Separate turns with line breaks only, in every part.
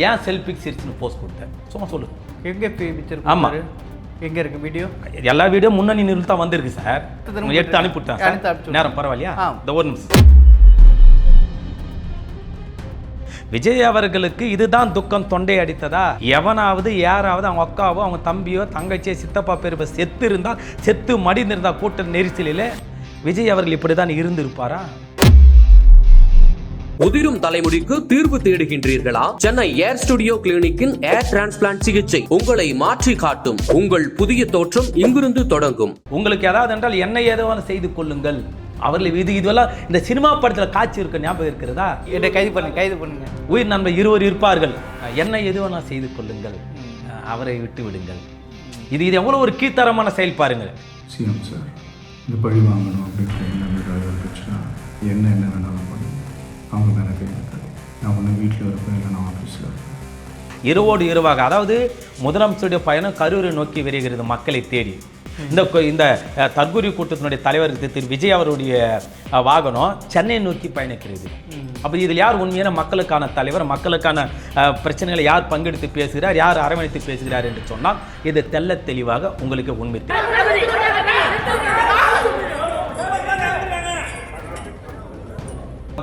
ஏன் செல்ஃபிக் சிரிச்சுன்னு போஸ்ட் கொடுத்தேன் சும்மா சொல்லு.
எங்கே பிக்சர்?
ஆமாம்,
எங்கே இருக்குது வீடியோ?
எல்லா வீடியோ முன்னணி நிறுவனம் தான் வந்திருக்கு சார். எடுத்து அனுப்பிவிட்டேன் சார். நேரம் பரவாயில்லையா? இந்த ஒரு நிமிஷம். விஜய் அவர்களுக்கு இதுதான் துக்கம் தொண்டை அடித்ததா? எவனாவது யாராவது அவங்க அக்காவோ அவங்க தம்பியோ தங்கச்சியோ சித்தப்பா பெருமை செத்து இருந்தால் செத்து மடிந்திருந்தா கூட்ட நெரிசலில் விஜய் அவர்கள் இப்படிதான் இருந்திருப்பாரா?
உதிரும் தலைமுடிக்கு தீர்வு தேடுகின்றீர்களா? சென்னை ஏர் ஸ்டுடியோ கிளினிக்கின் ஏர் டிரான்ஸ்பிளான்ட் சிகிச்சை உங்களை மாற்றி காட்டும். உங்கள் புதிய தோற்றம் இங்கிருந்து தொடங்கும்.
உங்களுக்கு ஏதாவது என்றால் என்ன ஏதோ செய்து கொள்ளுங்கள். அவர்கள் இதுவெல்லாம் இந்த சினிமா படத்தில் காட்சி இருக்க ஞாபகம் இருக்கிறதா?
என்னை கைது பண்ணுங்க.
உயிர் நண்பர் இருவர் இருப்பார்கள். என்ன எதுவான செய்து கொள்ளுங்கள், அவரை விட்டு விடுங்கள். இது எவ்வளோ ஒரு கீழ்த்தரமான செயல் பாருங்கள்.
சிஎம் சார், இந்த பழி வாங்கணும் அப்படின்ற என்ன வேணாலும் அவங்க மேலே கேட்குறது. நான் ஒன்று வீட்டில் இருப்பேன், இல்லை நான் ஆஃபீஸில் இருப்பேன்.
இரவோடு இரவாக, அதாவது முதலமைச்சருடைய பயணம் கரூரை நோக்கி வருகிறது மக்களை தேடி. இந்த தற்கொலை கூட்டத்தினுடைய தலைவர் திரு விஜய் அவருடைய வாகனம் சென்னை நோக்கி பயணிக்கிறது. அப்போ இதில் யார் உண்மையான மக்களுக்கான தலைவர், மக்களுக்கான பிரச்சனைகளை யார் பங்கெடுத்து பேசுகிறார், யார் அரவணைத்து பேசுகிறார் என்று சொன்னால் இது தெல்ல தெளிவாக உங்களுக்கு உண்மை தெரியும்.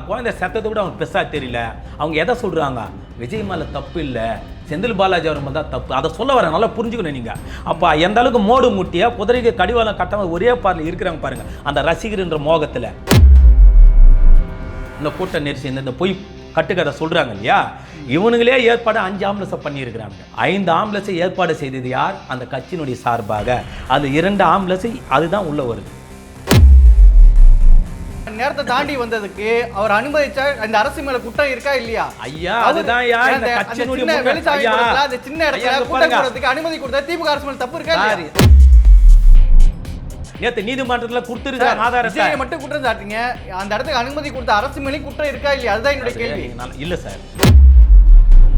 குழந்தை செத்ததை விட அவங்க பெருசாக தெரியல. அவங்க எதை சொல்கிறாங்க? விஜய் மேலே தப்பு இல்லை, செந்தில் பாலாஜி அவர் மேலே தான் தப்பு. அதை சொல்ல வர நல்லா புரிஞ்சுக்கணும் நீங்கள். அப்போ எந்த அளவுக்கு மோடு முட்டியாக குதிரைக்கு கடிவாளம் கட்டாமல் ஒரே பார்வையில் இருக்கிறாங்க பாருங்கள். அந்த ரசிகர்ன்ற மோகத்தில் இந்த கூட்ட நெரிசல் இந்த பொய் கட்டுக்கதை சொல்கிறாங்க இல்லையா? இவனுங்களே ஏற்பாடு 5 ஆம்புலன்ஸை பண்ணியிருக்கிறாங்க. 5 ஆம்புலன்ஸை ஏற்பாடு செய்தது யார்? அந்த கட்சியினுடைய சார்பாக. அது 2 ஆம்புலன்ஸை அதுதான் உள்ள வருது.
நேரத்தை தாண்டி வந்ததுக்கு அவர் அனுமதிச்சா அந்த அரசு மேல குற்றம் இருக்கா இல்லையா?
ஐயா, அதுதான் யா இந்த கட்சியினுடைய
அந்த சின்ன இடத்துல கூட்டம் போறதுக்கு அனுமதி கொடுத்தா திமுக அரசு மேல தப்பு இருக்கா?
நேத்து நீதிமன்றத்துல கொடுத்திருக்காங்க ஆதாரத்தை.
மட்டும் குற்றம் சாட்டுங்க, அந்த இடத்துக்கு அனுமதி கொடுத்த அரசு மேலே குற்றம் இருக்கா இல்லையா? அதுதான் என்னுடைய கேள்வி.
இல்ல சார்,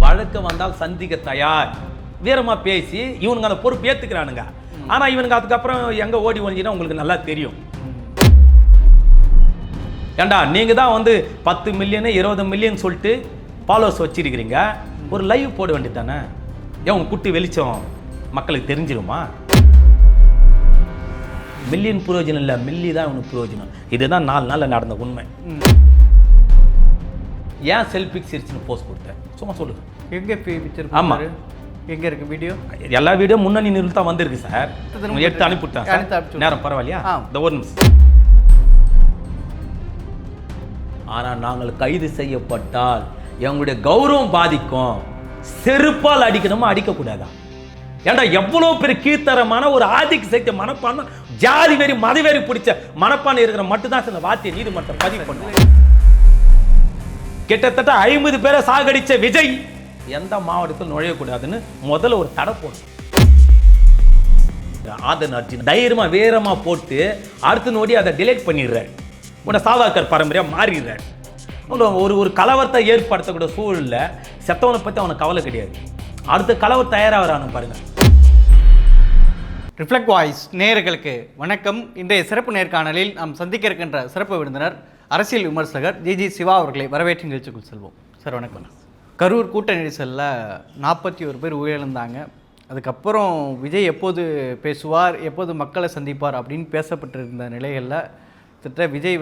வழக்கு வந்தால் சந்திக்க தயார் வீரமா பேசி இவனுங்க அந்த பொறுப்பு ஏத்துக்கிறானுங்க. ஆனா இவனுங்க அதுக்கப்புறம் எங்க ஓடி ஒழிஞ்சினா உங்களுக்கு நல்லா தெரியும். ஏண்டா நீங்கள் தான் 10 மில்லியனு 20 மில்லியன் சொல்லிட்டு ஃபாலோவர்ஸ் வச்சிருக்கிறீங்க. ஒரு லைவ் போட வேண்டியது தானே? ஏன் உங்க குட்டி வெளிச்சம் மக்களுக்கு தெரிஞ்சிருமா? மில்லியன் புரோஜனம் இல்லை, மில்லி தான் உனக்கு புரோஜனம். இதுதான் 4 நாளில் நடந்த உண்மை. ஏன் செல்ஃபிக் சிரிச்சுன்னு போஸ்ட் கொடுத்தேன் சும்மா சொல்லுங்க.
எங்கே பிக்சர்?
ஆமாம்,
எங்கே இருக்குது வீடியோ?
எல்லா வீடியோ முன்னணி நிறுவனம் தான் வந்திருக்கு சார். எடுத்து அனுப்பிவிட்டேன். நேரம் பரவாயில்லையா? இந்த ஒரு நிமிஷம். ஆனால் நாங்கள் கைது செய்யப்பட்டால் எங்களுடைய கௌரவம் பாதிக்கும். செருப்பால் அடிக்கணுமா அடிக்கக்கூடாதா? ஏண்டா எவ்வளோ பெரிய கீழ்த்தரமான ஒரு ஆதிக்க சக்தி மனப்பான்மை, ஜாதி வெறி மதவெறி பிடிச்ச மனப்பான்மை இருக்கிற மட்டும்தான் இந்த வார்த்தையை நீதிமன்றம் பதிவு பண்ணுவாங்க. கிட்டத்தட்ட 50 பேரை சாகடிச்ச விஜய் எந்த மாவட்டத்தில் நுழையக்கூடாதுன்னு முதல்ல ஒரு தடை போடும். ஆதன் அர்ஜுன் தைரியமா வீரமா போட்டு அடுத்த நோடி அதை டிலேட் பண்ணிடுறாரு. உன்னை சாதாக்கர் பரம்பரையாக மாறிடுறாரு. ஒரு கலவரத்தை ஏற்படுத்தக்கூடிய சூழலில் செத்தவனை பற்றி அவனுக்கு கவலை கிடையாது. அடுத்த கலவர் தயாராகிறானு பாருங்க.
ரிஃப்ளெக்ட் வாய்ஸ் நேயர்களுக்கு வணக்கம். இன்றைய சிறப்பு நேர்காணலில் நாம் சந்திக்க இருக்கின்ற சிறப்பு விருந்தினர் அரசியல் விமர்சகர் ஜி சிவா அவர்களை வரவேற்று நிகழ்ச்சிக்குள் செல்வோம். சார் வணக்கம். கரூர் கூட்ட நெரிசலில் 41 பேர் உயிரிழந்தாங்க. அதுக்கப்புறம் விஜய் எப்போது பேசுவார், எப்போது மக்களை சந்திப்பார் அப்படின்னு பேசப்பட்டிருந்த நிலைகளில் விஜய்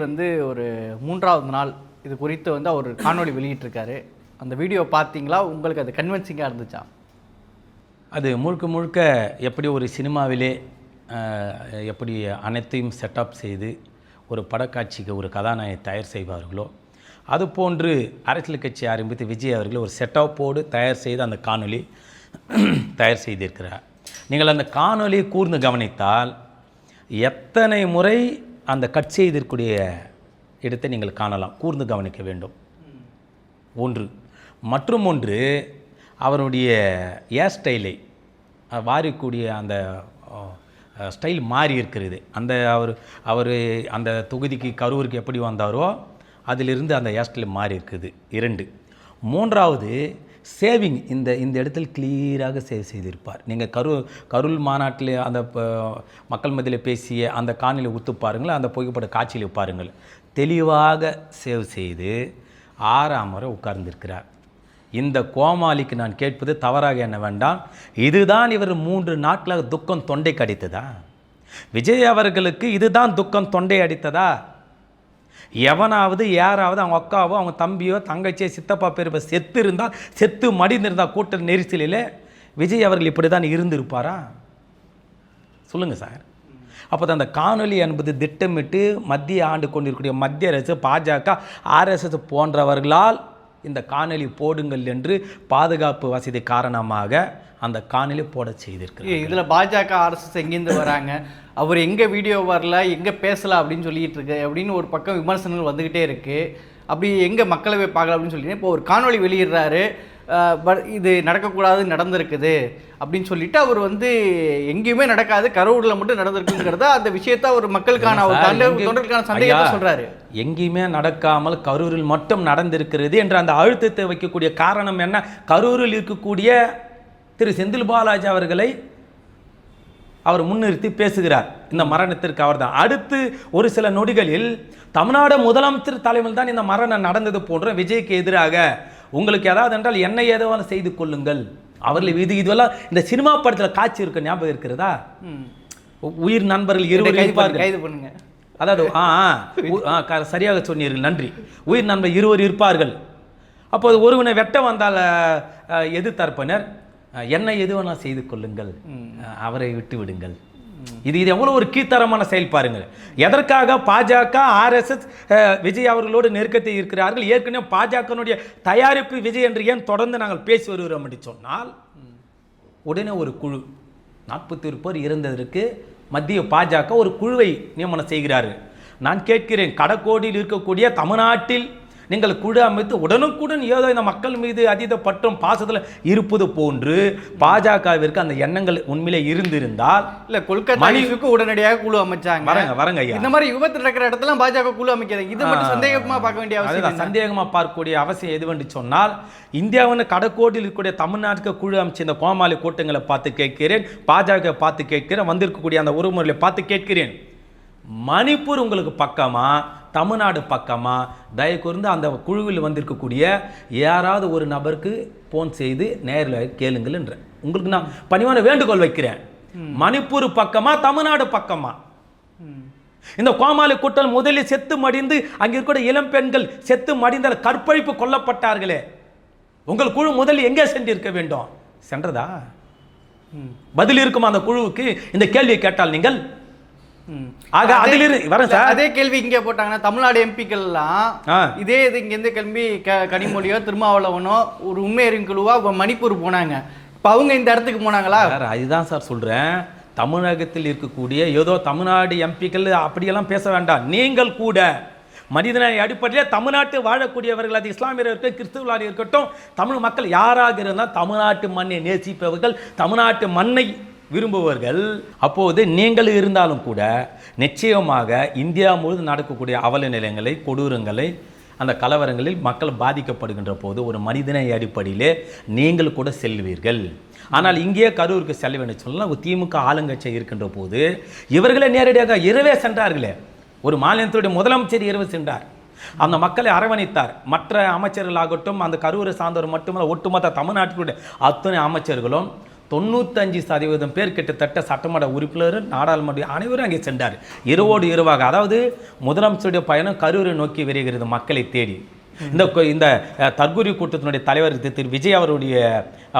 ஒரு 3வது நாள் இது குறித்து அவர் காணொளி வெளியிட்டிருக்காரு. அந்த வீடியோ பார்த்தீங்களா? உங்களுக்கு அது கன்வின்சிங்காக இருந்துச்சா?
அது முழுக்க எப்படி ஒரு சினிமாவிலே எப்படி அனைத்தையும் செட்டப் செய்து ஒரு படக்காட்சிக்கு ஒரு கதாநாயகத்தை தயார் செய்வார்களோ அதுபோன்று அரசியல் கட்சி ஆரம்பித்து விஜய் அவர்கள் ஒரு செட்டப்போடு தயார் செய்து அந்த காணொளி தயார் செய்திருக்கிறார். நீங்கள் அந்த காணொலியை கூர்ந்து கவனித்தால் எத்தனை முறை அந்த கட் செய்திருக்கூடிய இடத்தை நீங்கள் காணலாம். கூர்ந்து கவனிக்க வேண்டும். ஒன்று மற்றும் ஒன்று அவருடைய ஏர் ஸ்டைலை வாரிக்கூடிய அந்த ஸ்டைல் மாறி இருக்கிறது. அந்த அவர் அந்த தொகுதிக்கு கரூருக்கு எப்படி வந்தாரோ அதிலிருந்து அந்த ஏர் ஸ்டைல் மாறி இருக்குது. 2. 3வது சேவிங் இந்த இடத்தில் கிளியராக சேவ் செய்திருப்பார். நீங்கள் கரூர் மாநாட்டில் அந்த மக்கள் மத்தியில் பேசிய அந்த காணொளி ஒத்து பாருங்கள், அந்த புகைப்பட காட்சியில் பாருங்கள். தெளிவாக சேவ் செய்து 6ஆம் முறை உட்கார்ந்திருக்கிறார். இந்த கோமாளிக்கு நான் கேட்பது தவறாக என்ன வேண்டாம், இதுதான் இவர் 3 நாட்களாக துக்கம் தொண்டை கடித்ததா? விஜய் அவர்களுக்கு இதுதான் துக்கம் தொண்டை அடித்ததா? எவனாவது யாராவது அவங்க அக்காவோ அவங்க தம்பியோ தங்கச்சியோ சித்தப்பா பெருமை செத்து இருந்தால், செத்து மடிந்திருந்தால் கூட்ட நெரிசலில் விஜய் அவர்கள் இப்படி தான் இருந்திருப்பாரா? சொல்லுங்கள் சார். அப்போ அந்த காணொலி என்பது திட்டமிட்டு மத்திய ஆண்டு கொண்டிருக்கக்கூடிய மத்திய அரசு, பாஜக, RSS போன்றவர்களால் இந்த காணொலி போடுங்கள் என்று பாதுகாப்பு வசதி காரணமாக அந்த காணொலி போட செய்திருக்கு.
இதில் பாஜக RSS எங்கேருந்து வராங்க, அவர் எங்கே வீடியோ வரல, எங்கே பேசலாம் அப்படின்னு சொல்லிட்டு இருக்கு அப்படின்னு ஒரு பக்கம் விமர்சனங்கள் வந்துக்கிட்டே இருக்குது. அப்படி எங்கே மக்களவை பார்க்கலாம் அப்படின்னு சொல்லிட்டு இப்போ ஒரு காணொலி வெளியிடுறாரு, இது நடக்கக்கூடாது நடந்திருக்குது அப்படின்னு சொல்லிட்டு அவர் வந்து எங்கேயுமே நடக்காது, கரூரில் மட்டும் நடந்திருக்குங்கிறத அந்த விஷயத்த அவர் மக்களுக்கான தொண்டர்களுக்கான சந்தேகத்தை சொல்றாரு.
எங்கேயுமே நடக்காமல் கரூரில் மட்டும் நடந்திருக்கிறது என்ற அந்த அழுத்தத்தை வைக்கக்கூடிய காரணம் என்ன? கரூரில் இருக்கக்கூடிய திரு செந்தில் பாலாஜி அவர்களை அவர் முன்னிறுத்தி பேசுகிறார். இந்த மரணத்திற்கு அவர் தான். அடுத்து ஒரு சில நொடிகளில் தமிழ்நாடு முதலமைச்சர் தலைமையில் தான் இந்த மரணம் நடந்தது போன்ற விஜய்க்கு எதிராக உங்களுக்கு ஏதாவது என்றால் என்ன ஏதாவது செய்து கொள்ளுங்கள் அவர்கள் இதுவெல்லாம் இந்த சினிமா படத்தில் காட்சி இருக்க ஞாபகம் இருக்கிறதா? உயிர் நண்பர்கள் 20 இருப்பார்கள்,
கைது பண்ணுங்க.
அதாவது சரியாக சொன்னீர்கள், நன்றி. உயிர் நண்பர் 20 இருப்பார்கள். அப்போது ஒருவனை வெட்ட வந்தால் எதிர்த்தரப்பினர் என்ன எதுவெல்லாம் செய்து கொள்ளுங்கள், அவரை விட்டு விடுங்கள். இது எவ்வளோ ஒரு கீழ்த்தரமான செயல் பாருங்கள். எதற்காக பாஜக RSS விஜய் அவர்களோடு நெருக்கத்தை இருக்கிறார்கள். ஏற்கனவே பாஜகனுடைய தயாரிப்பு விஜய் என்று ஏன் தொடர்ந்து நாங்கள் பேசி வருகிறோம் என்று சொன்னால், உடனே ஒரு குழு 41 பேர் இருந்ததற்கு மத்திய பாஜக ஒரு குழுவை நியமனம் செய்கிறார்கள். நான் கேட்கிறேன், கடக்கோடியில் இருக்கக்கூடிய தமிழ்நாட்டில் நீங்கள் குழு அமைத்து உடனுக்குடன் ஏதோ இந்த மக்கள் மீது அதீத பற்றும் பாசத்தில் இருப்பது போன்று பாஜகவிற்கு அந்த எண்ணங்கள் உண்மையிலே இருந்திருந்தால்,
இல்ல கொல்கத்தாவுக்கு உடனடியாக குழு அமைச்சாங்க.
வரங்க ஐயா,
இந்த மாதிரி விபத்து நடக்கிற இடத்துல பாஜக குழு அமைக்கிறது இது மட்டும் சந்தேகமா பார்க்க வேண்டிய அவசியம்,
சந்தேகமா பார்க்கக்கூடிய அவசியம் எதுவென்று சொன்னால், இந்தியாவின் கடக்கோடியில் இருக்கக்கூடிய தமிழ்நாட்டுக்கு குழு அமைச்சு இந்த கோமாளி கூட்டங்களை பார்த்து கேட்கிறேன், பாஜக பார்த்து கேட்கிறேன், வந்திருக்கக்கூடிய அந்த உறவுமுறைகளை பார்த்து கேட்கிறேன். மணிப்பூர் உங்களுக்கு பக்கமா, தமிழ்நாடு பக்கமா? தயவு கூர்ந்து அந்த குழுவில் வந்திருக்கக்கூடிய யாராவது ஒரு நபருக்கு போன் செய்து நேரில் கேளுங்கள் என்ற உங்களுக்கு நான் பணிவான வேண்டுகோள் வைக்கிறேன். மணிப்பூர் பக்கமா, தமிழ்நாடு பக்கமா? இந்த கோமாளி கூட்டம் முதலில் செத்து மடிந்து அங்கே இருக்கிற இளம் பெண்கள் செத்து மடிந்த கற்பழிப்பு கொல்லப்பட்டார்களே, உங்கள் குழு முதலில் எங்கே சென்றிருக்க வேண்டும்? சென்றதா? பதில் இருக்குமா அந்த குழுவுக்கு இந்த கேள்வியை கேட்டால் நீங்கள்?
அதே கேள்வி இங்கே போட்டாங்கன்னா தமிழ்நாடு எம்பிக்கள்லாம் இதே இது இங்கேருந்து கிளம்பி கனிமொழியோ திருமாவளவனோ ஒரு உண்மையறியும் குழுவா மணிப்பூர் போனாங்க. இப்போ அவங்க இந்த இடத்துக்கு போனாங்களா?
அதுதான் சார் சொல்கிறேன். தமிழகத்தில் இருக்கக்கூடிய ஏதோ தமிழ்நாடு எம்பிக்கள் அப்படியெல்லாம் பேச வேண்டாம். நீங்கள் கூட மனிதனை அடிப்படையில் தமிழ்நாட்டு வாழக்கூடியவர்கள், அது இஸ்லாமியர் இருக்கட்டும், கிறிஸ்துவர்களாக இருக்கட்டும், தமிழ் மக்கள் யாராக இருந்தால் தமிழ்நாட்டு மண்ணை நேசிப்பவர்கள், தமிழ்நாட்டு மண்ணை விரும்புவர்கள். அப்போது நீங்கள் இருந்தாலும் கூட நிச்சயமாக இந்தியா முழுவதும் நடக்கக்கூடிய அவல நிலையங்களை, கொடூரங்களை, அந்த கலவரங்களில் மக்கள் பாதிக்கப்படுகின்ற போது ஒரு மனிதனை அடிப்படையிலே நீங்கள் கூட செல்வீர்கள். ஆனால் இங்கேயே கரூருக்கு செல்ல வேண்டும் சொல்லலாம். திமுக ஆளுங்கட்சி இருக்கின்ற போது இவர்களே நேரடியாக இரவே சென்றார்களே. ஒரு மாநிலத்துடைய முதலமைச்சர் இரவு சென்றார், அந்த மக்களை அரவணைத்தார். மற்ற அமைச்சர்களாகட்டும், அந்த கரூரை சார்ந்தவர் மட்டுமல்ல, ஒட்டுமொத்த தமிழ்நாட்டினுடைய அத்தனை அமைச்சர்களும் 95% பேர் கிட்டத்தட்ட சட்டமன்ற உறுப்பினர், நாடாளுமன்ற அனைவரும் அங்கே சென்றார் இரவோடு இரவாக. அதாவது முதலமைச்சருடைய பயணம் கரூரை நோக்கி வருகிறது, மக்களை தேடி. இந்த தற்கூரி கூட்டத்தினுடைய தலைவர் திரு விஜய் அவருடைய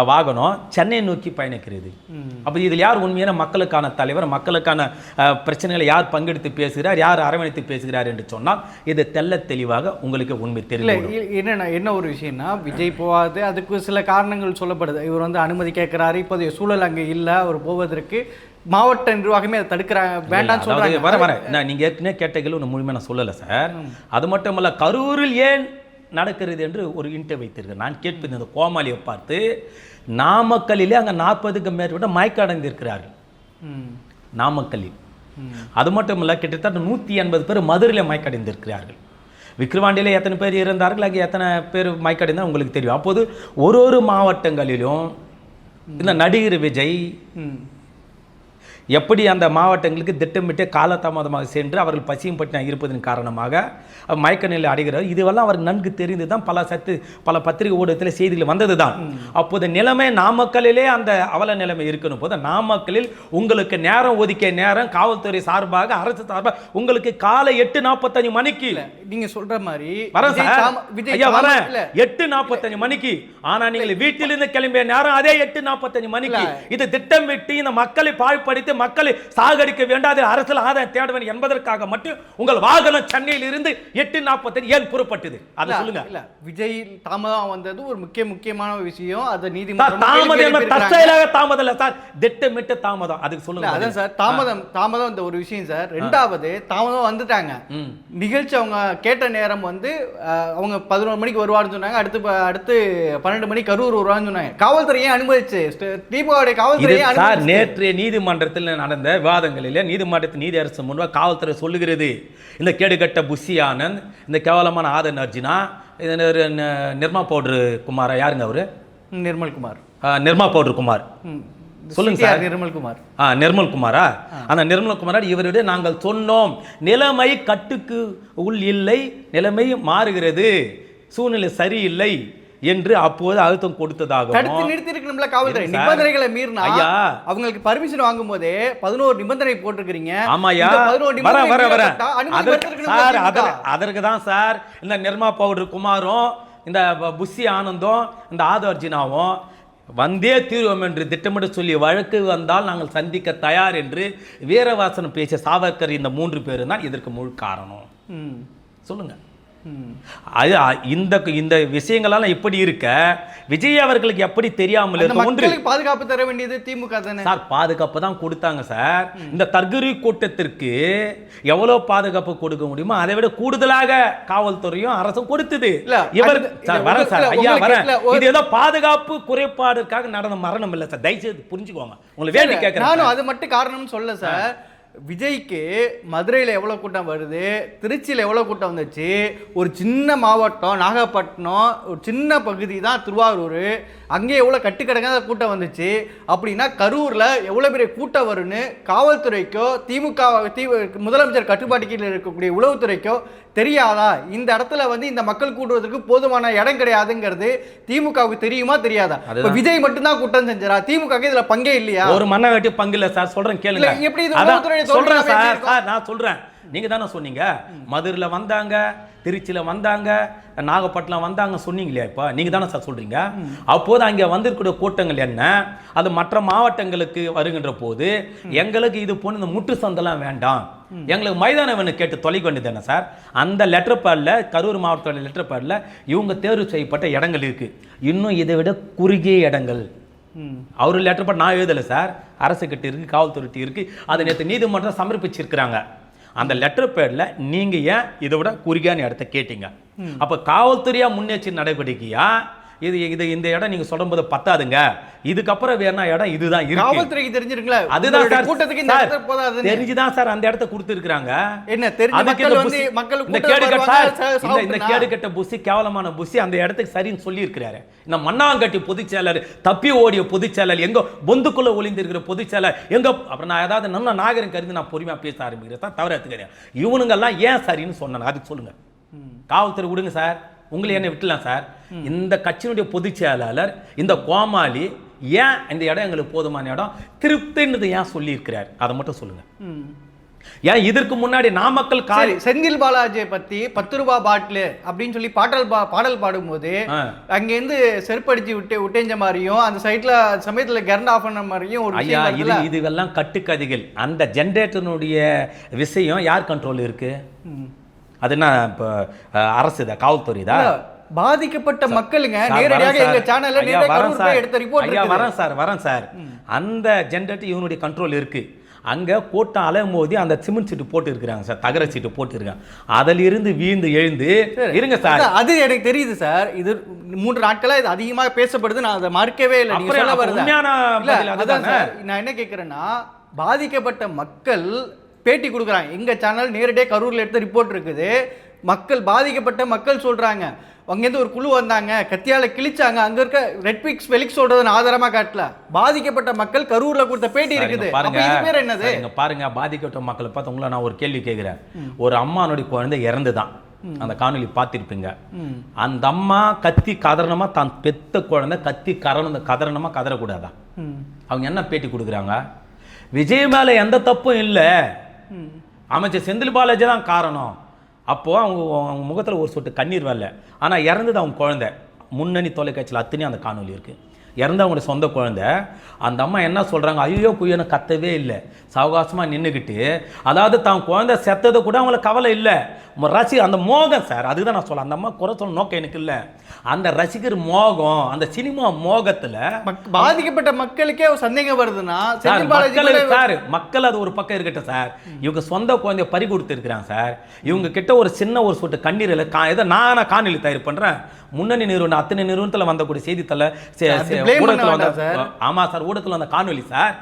வாகனம் சென்னை நோக்கி பயணிக்கிறது. அப்போ இதில் யார் உண்மையான மக்களுக்கான தலைவர், மக்களுக்கான பிரச்சனைகளை யார் பங்கெடுத்து பேசுகிறார், யார் அரவணைத்து பேசுகிறார் என்று சொன்னால் இது தெல்ல தெளிவாக உங்களுக்கு உண்மை தெரியல.
என்ன ஒரு விஷயம்னா, விஜய் போகாது, அதுக்கு சில காரணங்கள் சொல்லப்படுது. இவர் வந்து அனுமதி கேட்கிறாரு, இப்போதைய சூழல் அங்கே இல்லை அவர் போவதற்கு. மாவட்ட நிர்வாகமே அதை தடுக்கிறாங்க, வேண்டாம்னு சொல்றாங்க.
நான் நீங்கள் ஏற்கனவே கேட்ட கேள்வி ஒன்று முழுமையாக நான் சொல்லலை சார். அது மட்டும் இல்லை, கரூரில் ஏன் நடக்கிறது என்று ஒரு இன்டர் வைத்திருக்கிறேன். நான் கேட்பது, இந்த கோமாளியை பார்த்து நாமக்கல்லிலே அங்கே 40க்கு மேற்பட்ட மயக்கடைந்திருக்கிறார்கள் நாமக்கல்லில். அது மட்டும் இல்லை, கிட்டத்தட்ட 180 பேர் மதுரையில் மயக்கடைந்திருக்கிறார்கள். விக்கிரவாண்டியில் எத்தனை பேர் இருந்தார்கள், அங்கே எத்தனை பேர் மயக்கடைந்தால் உங்களுக்கு தெரியும். அப்போது ஒரு மாவட்டங்களிலும் இந்த நடிகர் விஜய் எப்படி அந்த மாவட்டங்களுக்கு திட்டமிட்டு காலதாமதமாக சென்று அவர்கள் பசியும் பட்டினம் இருப்பதன் காரணமாக மயக்க நிலை அடைகிறார். இதுவெல்லாம் அவருக்கு நன்கு தெரிந்து தான் பல பத்திரிகை ஊடகத்தில் செய்திகள் வந்தது தான். அப்போது நிலைமை நாமக்கலிலே அந்த அவல நிலைமை இருக்கணும் போது நாமக்கலில் உங்களுக்கு நேரம் ஒதுக்கிய நேரம் காவல்துறை சார்பாக அரசு சார்பாக உங்களுக்கு காலை 8:45 மணிக்கு
நீங்க சொல்ற மாதிரி
வரேன் சார், ஐயா வரேன் 8:45 மணிக்கு. ஆனா நீங்கள் வீட்டிலிருந்து கிளம்பிய நேரம் அதே 8:45 மணிக்கு. இது திட்டமிட்டு இந்த மக்களை பாழ்படுத்தி மக்களை சாகடிக்க வேண்டாத அரசியல் ஆதாயம் தேட வேண்டும் என்பதற்காக மட்டும் உங்கள் வாகனம் சென்னையில் இருந்து 8:45 ஏன் புறப்பட்டது அதை சொல்லுங்க.
இல்ல விஜய் தாமதம் வந்தது ஒரு முக்கியமான விஷயம். அது
தாமதம் இல்ல சார், திட்டமிட்ட தாமதம். அதுக்கு சொல்லுங்க.
அதான் சார் தாமதம் இந்த ஒரு விஷயம் சார். ரெண்டாவது தாமதம் வந்துட்டாங்க. நிகழ்ச்சி அவங்க கேட்ட நேரம் வந்து அவங்க 11 மணிக்கு வருவாருன்னு சொன்னாங்க. அடுத்து 12 மணிக்கு கரூர் வருவான்னு சொன்னாங்க. காவல்துறையை அனுமதிச்சு தீபாவளி காவல்துறையை
சார் நேற்றைய நீதிமன்றத்தில் நடந்த விவாதங்களிலே நீதிமன்றத்தில் நீதி அரசு முன்பாக காவல்துறை சொல்லுகிறது, இந்த கேடுகட்ட புஷி ஆனந்த், இந்த கேவலமான ஆதன் அர்ஜுனா, நிர்மா பவுடர் குமாரா, யாருங்க அவரு? நிர்மா பவுடர் குமார் சொல்லுங்க சார். நிர்மல்குமாரா? அந்த நிர்மல்குமார் இவரிடம் நாங்கள் சொன்னோம், நிலைமை கட்டுக்கு உள் இல்லை, நிலைமை மாறுகிறது, சூழ்நிலை சரியில்லை என்று அப்போது அழுத்தம் கொடுத்ததாக
காவல்துறை நிபந்தனைகளை மீறினா அவங்களுக்கு பர்மிஷன் வாங்கும் போதே 11 நிபந்தனை போட்டிருக்கீங்க.
ஆமாயா, அதற்கு தான் சார் இந்த நிர்மா பவுடர் குமாரும் இந்த புஷி ஆனந்தும் இந்த ஆதவ் அர்ஜுனாவும் வந்தே தீர்வோம் என்று திட்டமிட்டு சொல்லி வழக்கு வந்தால் நாங்கள் சந்திக்க தயார் என்று வீரவாசனம் பேசிய சாவர்கர் இந்த 3 பேரும் தான் இதற்கு முழு காரணம். சொல்லுங்க. இந்த விஷயங்கள்லாம் இப்படி இருக்க விஜய் அவர்களுக்கு எப்படி தெரியாமல் இருக்க?
பாதுகாப்பு தர வேண்டியது திமுக தானே
சார். பாதுகாப்பு தான் கொடுத்தாங்க சார். இந்த தர்கரி கூட்டத்திற்கு எவ்வளவு பாதுகாப்பு கொடுக்க முடியுமோ அதை விட கூடுதலாக காவல்துறையும் அரசும் கொடுத்தது. இவர் வரேன் சார், ஐயா வரேன். இது ஏதோ பாதுகாப்பு குறைபாடுக்காக நடந்த மரணம் இல்லை சார், தயவுசெய்து புரிஞ்சுக்கோங்க. உங்களை வேண்டி கேட்கிறேன்.
நானும் அது மட்டும் காரணம்னு சொல்ல சார். விஜய்க்கு மதுரையில் எவ்வளோ கூட்டம் வருது, திருச்சியில் எவ்வளோ கூட்டம் வந்துச்சு, ஒரு சின்ன மாவட்டம் நாகப்பட்டினம், ஒரு சின்ன பகுதி தான் திருவாரூர், அங்கே எவ்வளோ கட்டுக்கடங்காத கூட்டம் வந்துச்சு. அப்படின்னா கரூரில் எவ்வளோ பெரிய கூட்டம் வரும்னு காவல்துறைக்கோ முதலமைச்சர் கட்டுப்பாட்டு கீழே இருக்கக்கூடிய உளவுத்துறைக்கோ தெரியாதா? இந்த இடத்துல வந்து இந்த மக்கள் கூடுவதற்கு போதுமான இடம் கிடையாதுங்கிறது திமுகவுக்கு தெரியுமா தெரியாதா? விஜய் மட்டும்தான் குற்றம் செஞ்சாரா? திமுக இதுல பங்கே இல்லையா?
ஒரு மண்ணை வெட்டி பங்கு இல்ல சார். சொல்றேன் கேளுங்க.
எப்படி
சொல்றேன் சார், நான் சொல்றேன். நீங்க தானே சொன்னீங்க மதுரையில வந்தாங்க, திருச்சியில வந்தாங்க, நாகப்பட்டினம் வந்தாங்க சொன்னீங்களே. இப்போ நீங்க தானே சார் சொல்றீங்க. அப்போது அங்கே வந்திருக்கிற கூட்டங்கள் என்ன, அது மற்ற மாவட்டங்களுக்கு வருகின்ற போது எங்களுக்கு இது போன இந்த முட்டு சந்தெல்லாம் வேண்டாம், எங்களுக்கு மைதானம் வேணும் கேட்டு தொலைக்க வேண்டியது தானே சார். அந்த லெட்டர் பேடில் கரூர் மாவட்டத்தோட லெட்டர் பேடில் இவங்க தேர்வு செய்யப்பட்ட இடங்கள் இருக்கு. இன்னும் இதை விட குறுகிய இடங்கள் அவரு லெட்டர் பேட் நான் எழுதலை சார், அரசு கிட்ட இருக்கு, காவல்துறை இருக்கு. அதை நேற்று நீதிமன்றம் சமர்ப்பிச்சிருக்கிறாங்க. அந்த லெட்டர் பேடில் நீங்க ஏன் இதை விட குறுகியான இடத்த கேட்டீங்க? அப்ப காவல்துறையா முன்னெச்சரிக்கை நடவடிக்கையா இது இந்த இடம் நீங்க சொல்லும்போது பத்தாதுங்க, இதுக்கப்புறம் வேணா இடம் இதுதான் இருக்கு.
காவல்துறைக்கு தெரிஞ்சிருங்களா?
அதுதான் சார்,
கூட்டத்துக்கு இந்த இடத்துல போதாது
தெரிஞ்சுதான் சார் அந்த இடத்த கொடுத்துருக்காங்க.
என்ன தெரிஞ்ச மக்கள் வந்து மக்களுக்கு
இந்த கேடுகட்ட புஷி, கேவலமான புஷி அந்த இடத்துக்கு சரின்னு சொல்லி இருக்கிறாரு. இந்த மண்ணாங்கட்டி பொதுச் செயலர், தப்பி ஓடிய பொதுச் செயலர், எங்க பொந்துக்குள்ள ஒளிந்திருக்கிற பொதுச் செயலர் எங்க, அப்புறம் நான் ஏதாவது நம்ம நாகரிகம் கருதி நான் பொறுமையா பேச ஆரம்பிக்கிறேன், தவிர எடுத்துக்கிறேன். இவனுங்கெல்லாம் ஏன் சரின்னு சொன்னாங்க அதுக்கு சொல்லுங்க. காவல்துறை விடுங்க சார், உங்களை என்ன விட்டுலாம் சார். இந்த கட்சியினுடைய பொதுச் செயலாளர் இந்த கோமாளி ஏன் இந்த இடம் எங்களுக்கு போதுமான இடம் திருப்தின்றது ஏன் சொல்லி இருக்கிறார் அதை மட்டும் சொல்லுங்க. ஏன் இதற்கு முன்னாடி நாமக்கல்
செந்தில் பாலாஜியை பத்தி 10 ரூபாய் பாட்டில் அப்படின்னு சொல்லி பாடல் பாடும்போது அங்கேருந்து செருப்படிச்சு விட்டேஞ்ச மாதிரியும் அந்த சைட்ல சமயத்துல கரண்ட் ஆஃப் பண்ண மாதிரியும் ஒரு
இதுவெல்லாம் கட்டுக்கதைகள். அந்த ஜென்ரேட்டருடைய விஷயம் யார் கண்ட்ரோல் இருக்கு? அது என்ன இப்போ அரசு தான், காவல்துறை தான்.
பாதிக்கப்பட்ட மக்களுங்க நேரடியாக எங்க சேனல்ல எடுத்த ரிப்போர்ட்.
வரேன் சார். அந்த ஜென்ரேட்டர் இவனுடைய கண்ட்ரோல் இருக்கு. அங்கே கூட்டம் அலையும் போது அந்த சிமெண்ட் சீட்டு போட்டு இருக்கிறாங்க சார், தகர சீட்டு போட்டு இருக்காங்க. அதிலிருந்து வீழ்ந்து எழுந்து இருங்க சார். அது
எனக்கு தெரியுது சார். இது 3 நாட்களா இது அதிகமாக பேசப்படுது, நான் அதை மறுக்கவே இல்லை. நான் என்ன கேட்கிறேன்னா, பாதிக்கப்பட்ட மக்கள் பேட்டி கொடுக்குறாங்க. எங்க சேனல் நேரடியாக கரூர்ல எடுத்த ரிப்போர்ட் இருக்குது. மக்கள் பாதிக்கப்பட்ட மக்கள் சொல்றாங்க, அங்கேருந்து ஒரு குழு வந்தாங்க, கத்தியால கிழிச்சாங்க, அங்க இருக்க ரெட்பிக்ஸ் வெளிக் சொல்றதை ஆதாரமா காட்டல. பாதிக்கப்பட்ட மக்கள் கரூர்ல கொடுத்த பேட்டி இருக்குது.
பாருங்க,
அப்ப இது பேர் என்னது?
இங்க பாருங்க, பாதிக்கப்பட்ட மக்களை பார்த்து உங்களை நான் ஒரு கேள்வி கேட்கிறேன். ஒரு அம்மானுடைய குழந்தை இறந்துதான், அந்த காணொலி பார்த்திருப்பீங்க. அந்த அம்மா கத்தி கதறணுமா, தான் பெத்த குழந்தை கத்தி கதறணுமா கதறக்கூடாதா? அவங்க என்ன பேட்டி கொடுக்குறாங்க? விஜய் மேல எந்த தப்பும் இல்லை, அமைச்சர் செந்தில் பாலாஜி தான் காரணம். அப்போ அவங்க முகத்துல ஒரு சொட்டு கண்ணீர் வரல. ஆனா இறந்தது அவங்க குழந்தை. முன்னணி தொலைக்காட்சியில் அத்தனையும் அந்த காணொலி இருக்கு. இறந்தவங்களுடைய சொந்த குழந்தை. அந்த அம்மா என்ன சொல்றாங்க, ஐயோ குய்யன்னு கத்தவே இல்லை, சாவகாசமா நின்றுக்கிட்டு, அதாவது தான் குழந்தை செத்தது கூட அவங்களுக்கு கவலை இல்லை. அந்த மோகம் சார், அதுதான் நான் சொல்ல, அந்த அம்மா குறை சொல்ல நோக்கம் எனக்கு இல்லை. அந்த ரசிகர் மோகம், அந்த சினிமா மோகத்துல
பாதிக்கப்பட்ட மக்களுக்கே ஒரு சந்தேகம் வருதுன்னா
சார், மக்கள் அது ஒரு பக்கம் இருக்கட்டும் சார், இவங்க சொந்த குழந்தைய பறி கொடுத்து இருக்கிறாங்க சார். இவங்க கிட்ட ஒரு சின்ன ஒரு சொட்டு கண்ணீர் இல்லை. ஏதோ நான் காணொலி தயார் பண்றேன், முன்னணி நிறுவனம் அத்தனை நிறுவனத்தில் வந்தக்கூடிய செய்தித்தாள ஊடகத்தில் வந்த, ஆமா சார், ஊடகத்தில் வந்த காணொலி சார்.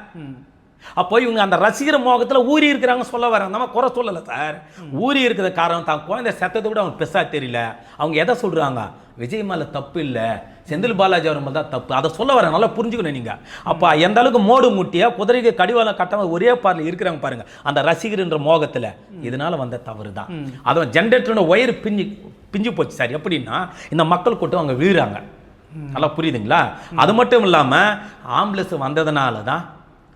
அப்போ இவங்க அந்த ரசிகர் மோகத்தில் ஊறி இருக்கிறாங்க சொல்ல வர, நம்ம குறை சொல்லலை சார். ஊறி இருக்கிற காரணம் தான் குழந்தை செத்ததை கூட அவங்க பெருசா தெரியல. அவங்க எதை சொல்றாங்க, விஜய் மேல தப்பு இல்லை, செந்தில் பாலாஜி அவர் மேலே தான் தப்பு, அதை சொல்ல வர, நல்லா புரிஞ்சுக்கணும் நீங்க. அப்போ எந்த அளவுக்கு மோடு முட்டியா குதிரைக்கு கடிவாளம் கட்டாம ஒரே பார்ல இருக்கிறாங்க பாருங்க, அந்த ரசிகர்ன்ற மோகத்துல. இதனால வந்த தவறு தான். அதுவும் ஜென்ரேட்டரோட ஒயர் பிஞ்சு போச்சு சார். எப்படின்னா இந்த மக்கள் கூட்டம் அவங்க வீழ்றாங்க, நல்லா புரியுதுங்களா? அது மட்டும் இல்லாம ஆம்புலன்ஸ் வந்ததுனால தான்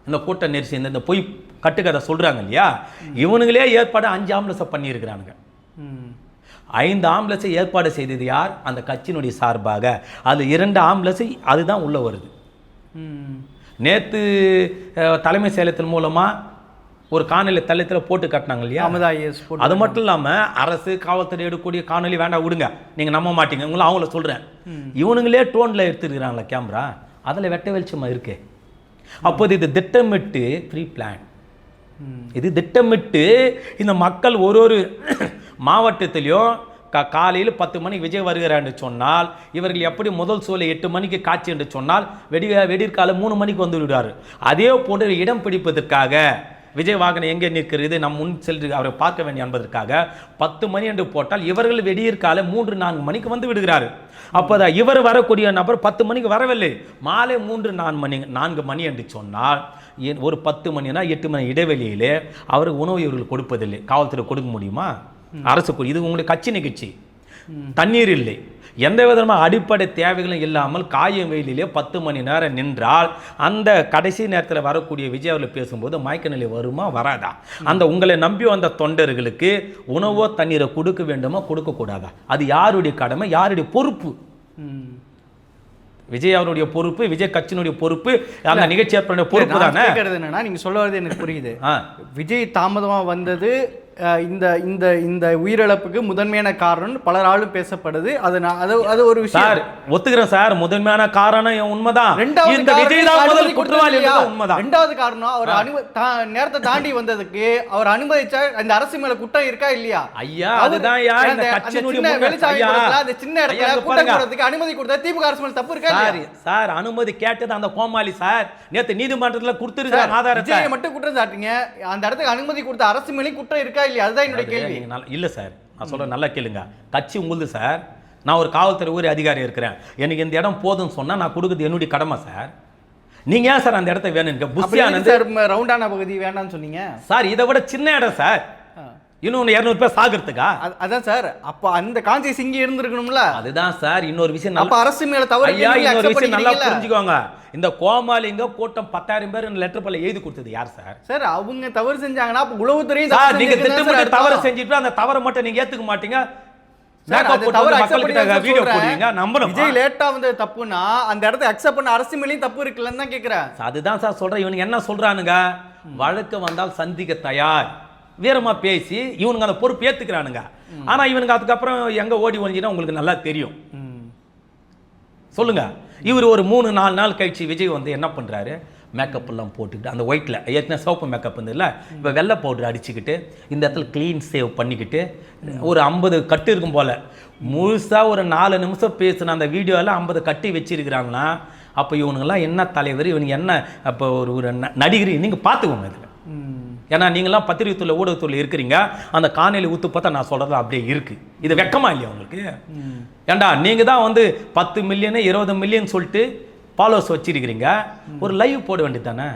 இந்த கூட்ட நெரிசல், இந்த பொய் கட்டுக்கதை சொல்றாங்க இல்லையா, இவனுங்களே ஏற்பாடு 5 ஆம்புலன்ஸை பண்ணியிருக்கிறானுங்க. 5 ஆம்புலன்ஸை ஏற்பாடு செய்தது யார்? அந்த கட்சியினுடைய சார்பாக. அது 2 ஆம்புலன்ஸ் அதுதான் உள்ள வருது. நேத்து தலைமை செயலத்தின் மூலமா ஒரு காணொலி தளத்தில் போட்டு காட்டினாங்க இல்லையா, அது மட்டும் இல்லாம அரசு காவல்துறை எடுக்கக்கூடிய காணொலி வேண்டாம் விடுங்க, நீங்க நம்ப மாட்டீங்க, உங்களை அவங்கள சொல்றேன். இவனுங்களே டோன்ல எடுத்துருக்கிறாங்களா கேமரா, அதுல வெட்ட வெளிச்சமா இருக்கு. அப்போது இது திட்டமிட்டு ப்ரீ பிளான், இது திட்டமிட்டு இந்த மக்கள் ஒரு மாவட்டத்திலையும் காலையில் 10 மணிக்கு விஜய் வருகிறார் என்று சொன்னால், இவர்கள் எப்படி முதல் சோலை 8 மணிக்கு காட்சி என்று சொன்னால் வெடிற்கால 3 மணிக்கு வந்து விடுவார். அதே போன்று இடம் பிடிப்பதற்காக விஜய் வாகனம் எங்கே நிற்கிறது, நம் முன் சென்று அவரை பார்க்க வேண்டும் என்பதற்காக 10 மணி என்று போட்டால் இவர்கள் வெடியிற்கால 3-4 மணிக்கு வந்து விடுகிறார். அப்போதான் இவர் வரக்கூடிய நபர் 10 மணிக்கு வரவில்லை, மாலை 3-4 மணி என்று சொன்னால் ஒரு 10 மணினா 8 மணி இடைவெளியிலே அவர் உணவு இவர்கள் கொடுப்பதில்லை. காவல்துறை கொடுக்க முடியுமா? அரசு இது உங்களுடைய கட்சி நிகழ்ச்சி. தண்ணீர் இல்லை, எந்த விதமான அடிப்படை தேவைகளும் இல்லாமல் காயும் வெயிலிலே 10 மணி நேரம் நின்றால் அந்த கடைசி நேரத்தில் வரக்கூடிய விஜய் அவர்கள் பேசும்போது மயக்க நிலை வருமா வராதா? அந்த உங்களை நம்பி வந்த தொண்டர்களுக்கு உணவோ தண்ணீரை கொடுக்க வேண்டுமா கொடுக்கக்கூடாதா? அது யாருடைய கடமை, யாருடைய பொறுப்பு? விஜய் அவருடைய பொறுப்பு, விஜய் கட்சியினுடைய பொறுப்பு, அந்த நிகழ்ச்சி ஏற்பாடு பொறுப்பு தானே.
என்னன்னா நீங்க சொல்ல வரது எனக்கு புரியுது. விஜய் தாமதமா வந்தது இந்த இந்த இந்த உயிரிழப்புக்கு முதன்மையான காரணம் பலராலும் பேசப்படுது. அது ஒரு விஷயம்
சார், ஒத்துக்கிறேன் சார், முதன்மையான காரணம் உண்மைதான். இந்த விஜய் தான் முதல் குற்றவாளி உண்மைதான்.
ரெண்டாவது காரணம் அவர் நேரத்தை தாண்டி வந்ததுக்கு அவர் அனுமதிச்சா அந்த அரசு மேல குற்றம் இருக்கா இல்லையா?
ஐயா, அதுதான் யார் இந்த கட்சியினுடைய
அந்த சின்ன இடத்துல கூட்டம் போறதுக்கு அனுமதி கொடுத்தா திமுக அரசு மேல தப்பு இருக்கா?
சார், அனுமதி கேட்டது அந்த கோமாளி சார் நேத்து நீதிமன்றத்துல கொடுத்திருக்காங்க ஆதாரத்தை.
மட்டும் குற்றம் சாட்டுங்க, அந்த இடத்துக்கு அனுமதி கொடுத்த அரசு மேலே குற்றம் இருக்கா இல்லையா? அதுதான் என்னுடைய கேள்வி.
இல்ல சார், நான் சொல்றேன், நல்லா கேளுங்க. கட்சி உங்களுது சார், நான் ஒரு காவல்துறை ஊர் அதிகாரி இருக்கிறேன், எனக்கு இந்த இடம் போதும்னு சொன்னா நான் கொடுக்குறது என்னுடைய கடமை சார். நீங்க ஏன் சார் அந்த இடத்த வேணுங்க? புஷியானந்த்
சார் ரவுண்டான பகுதி வேண்டாம்னு சொன்னீங்க சார்.
இதை விட சின்ன இடம் சார், இன்னொன்னு 200 பேர் சாகிறதுக்கா?
அதான் சார், அப்ப அந்த கான்சியஸ் இங்க இருந்திருக்கணும்ல.
அதுதான் சார் இன்னொரு விஷயம்.
அப்ப அரசு மேல தவறு.
இன்னொரு விஷயம் நல்லா புரிஞ்சுக்கோங்க, இந்த கோமாளிங்க கூட்டம் 10,000 பேர் லெட்டர் பல்ல எழுதி கொடுத்தது யார் சார்?
சார், அவங்க தவறு செஞ்சாங்கன்னா அப்ப உளவுத்துறையும்
சார், நீங்க திட்டமிட்டு தவறு செஞ்சுட்டு அந்த தவறை மட்டும் நீங்க ஏத்துக்க மாட்டீங்க.
விஜய் லேட்டா வந்து தப்புனா அந்த இடத்தை அக்செப்ட் பண்ண அரசு மேலயும் தப்பு இருக்குல்லன்னு தான் கேக்குறேன்.
அதுதான் சார் சொல்றேன். இவனுக்கு என்ன சொல்றானுங்க, வழக்கு வந்தால் சந்திக்க தயார், வீரமா பேசி இவனுங்க அந்த பொறுப்பு ஏத்துக்கிறானுங்க. ஆனா இவனுக்கு அதுக்கப்புறம் எங்க ஓடி ஒழிஞ்சினா உங்களுக்கு நல்லா தெரியும். சொல்லுங்க, இவர் ஒரு 3-4 நாள் கழிச்சு விஜய் வந்து என்ன பண்றாரு, மேக்கப் எல்லாம் போட்டுக்கிட்டு அந்த ஒயிட்ல ஏற்கனவே சிவப்பு மேக்கப் வந்து இல்லை, இப்போ வெள்ளை பவுடர் அடிச்சுக்கிட்டு இந்த இடத்துல க்ளீன் சேவ் பண்ணிக்கிட்டு ஒரு 50 கட்டு இருக்கும் போல முழுசா ஒரு 4 நிமிஷம் பேசின அந்த வீடியோவில் 50 கட்டி வச்சிருக்கிறாங்கன்னா அப்போ இவனுங்கெல்லாம் என்ன தலைவர், இவனுங்க என்ன அப்போ ஒரு நடிகர், நீங்க பார்த்துக்கோங்க இதில். ஏன்னா நீங்களாம் பத்திரிகைத்துறை ஊடகத்துறையில் இருக்கிறீங்க, அந்த காணொலி ஊத்து பார்த்தா நான் சொல்கிறது அப்படியே இருக்குது. இது வெக்கமா இல்லையா உங்களுக்கு? ஏண்டா நீங்கள் தான் வந்து 10 மில்லியனு 20 மில்லியன் சொல்லிட்டு ஃபாலோவர்ஸ் வச்சிருக்கிறீங்க, ஒரு லைவ் போட வேண்டியது தானே?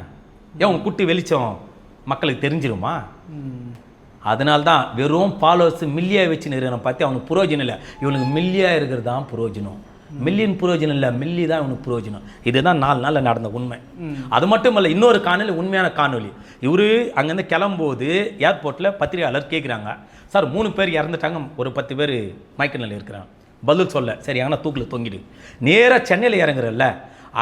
ஏன் உங்க குட்டி வெளிச்சம் மக்களுக்கு தெரிஞ்சிருமா? அதனால்தான் வெறும் ஃபாலோவர்ஸ் மில்லியா வச்சு நிறுவனம் பார்த்து அவனுக்கு புரோஜனம் இல்லை. இவனுக்கு மில்லியா இருக்கிறது தான் புரோஜனம். மில்லியன் புரோஜனம் இல்லை, மில்லி தான் இவனுக்கு புரோஜனம். இதுதான் 4 நாளில் நடந்த உண்மை. அது மட்டும் இல்லை, இன்னொரு காணொலி உண்மையான காணொலி. இவரு அங்கேருந்து கிளம்பும்போது ஏர்போர்ட்டில் பத்திரிகையாளர் கேட்குறாங்க, சார் 3 பேர் இறந்துட்டாங்க, ஒரு 10 பேர் மயக்க நிலையில் இருக்கிறாங்க. பதில் சொல்ல சரி எங்கன்னா தூக்கில் தொங்கிடு. நேராக சென்னையில் இறங்குறல்ல,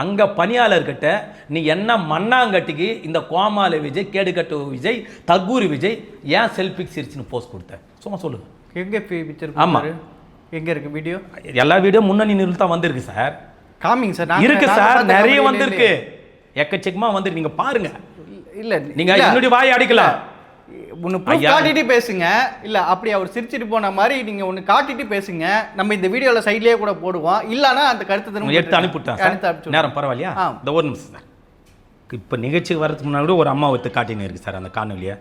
அங்கே பணியாளர்கிட்ட நீ என்ன மண்ணாங்கட்டிக்கு இந்த கோமாளி விஜய், கேடுகட்டு விஜய், தக்கூரி விஜய் ஏன் செல்ஃபிக் சிரிச்சுன்னு போஸ்ட் கொடுத்த சும்மா சொல்லுங்க.
எங்கே பிக்சர்?
ஆமாம்,
எங்கே இருக்குது வீடியோ?
எல்லா வீடியோ முன்னணி நிறுவனம் தான் வந்திருக்கு சார்.
Calming sir.
இருக்கு சார், நிறைய வந்திருக்கு, எக்கச்சக்கமாக வந்திருக்கு. நீங்கள் பாருங்க.
இல்லை
நீங்கள் என்னுடைய வாயை அடிக்கலாம்.
ஒன்று காட்டிட்டு பேசுங்க. இல்லை அப்படி அவர் சிரிச்சிட்டு போன மாதிரி நீங்கள் ஒன்று காட்டிட்டு பேசுங்க. நம்ம இந்த வீடியோவில் சைட்லேயே கூட போடுவோம். இல்லைன்னா அந்த கருத்தை திரும்ப
எடுத்து அனுப்பிவிட்டேன். நேரம் பரவாயில்லையா? இந்த ஒரு நிமிஷம் சார். இப்போ நிகழ்ச்சிக்கு வரதுக்கு முன்னாடி ஒரு அம்மா எடுத்து காட்டின்னு இருக்கு சார். அந்த காணொலியை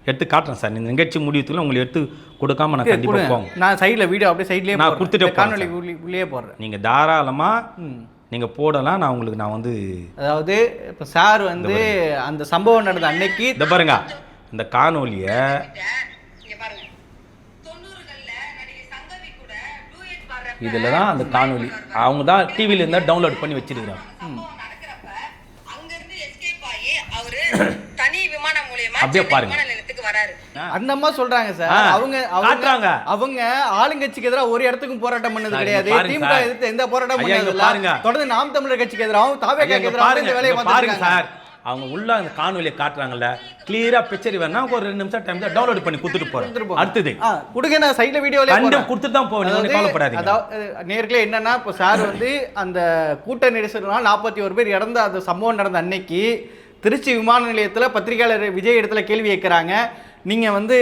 எடுத்து காட்டுறேன் சார். இந்த நிகழ்ச்சி முடியத்துக்குள்ள உங்களுக்கு எடுத்து கொடுக்காம நான் கண்டிப்பாக போங்க.
நான் சைடில் வீடியோ அப்படியே சைட்லேயே
நான் கொடுத்துட்டு
காணொலி உள்ளே போடுறேன்.
நீங்கள் தாராளமாக நீங்கள் போடலாம். நான் உங்களுக்கு நான் வந்து
அதாவது இப்போ சார் வந்து அந்த சம்பவம் நடந்த அன்னைக்கு
இதை பாருங்க, இந்த காணொலியை இதில் தான் அந்த காணொலி அவங்க தான் டிவியில் இருந்தால் டவுன்லோட் பண்ணி வச்சிருக்கிறாங்க. அப்படியே பாருங்க.
அந்த அம்மா சொல்றாங்க சார், அவங்க ஆளுங்கட்சிக்கு எதிராக ஒரு இடத்துக்கும் போராட்டம் பண்ணது கிடையாது. திமுக எதிர்த்து எந்த போராட்டம் பண்ணது? தொடர்ந்து நாம் தமிழர் கட்சிக்கு எதிராகவும் தாவேக்காக்கு எதிராகவும் இந்த வேலையை
பாருங்க சார். அவங்க உள்ள அந்த காணொலியை காட்டுறாங்கல்ல, கிளியரா பிக்சர் வேணா ஒரு 2 நிமிஷம் டைம் தான் டவுன்லோட் பண்ணி கொடுத்துட்டு போறோம். அடுத்தது
கொடுங்க, நான் சைடுல வீடியோல
கொடுத்துட்டு தான் போவேன், கவலைப்படாதீங்க.
அதாவது நேர்களே என்னன்னா, இப்போ சார் வந்து அந்த கூட்ட நெரிசலால் 41 பேர் இறந்த அந்த சம்பவம் நடந்த அன்னைக்கு திருச்சி விமான நிலையத்தில் பத்திரிகையாளர் விஜய் இடத்துல கேள்வி கேட்குறாங்க. நீங்கள் வந்து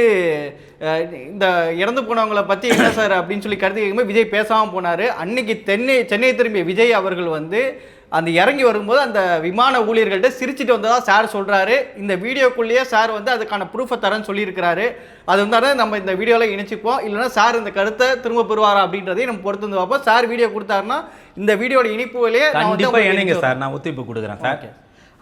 இந்த இறந்து போனவங்களை பற்றி என்ன சார் அப்படின்னு சொல்லி கருத்து கேட்கும்போது விஜய் பேசாமல் போனார். அன்னைக்கு சென்னை திரும்பிய விஜய் அவர்கள் வந்து அந்த இறங்கி வரும்போது அந்த விமான ஊழியர்கள்ட்ட சிரிச்சிட்டு வந்ததாக சார் சொல்கிறாரு. இந்த வீடியோக்குள்ளேயே சார் வந்து அதுக்கான ப்ரூஃபை தரேன்னு சொல்லியிருக்கிறாரு. அது வந்து நம்ம இந்த வீடியோவில் இணைச்சிப்போம். இல்லைனா சார் இந்த கருத்தை திரும்ப பெறுவாரா அப்படின்றதையும் நம்ம பொறுத்து வந்து பார்ப்போம். சார் வீடியோ கொடுத்தாருன்னா இந்த வீடியோட இணைப்புலேயே
கண்டிப்பாக இணைங்க சார், நான் ஒத்துழைப்பு கொடுக்குறேன் சார்.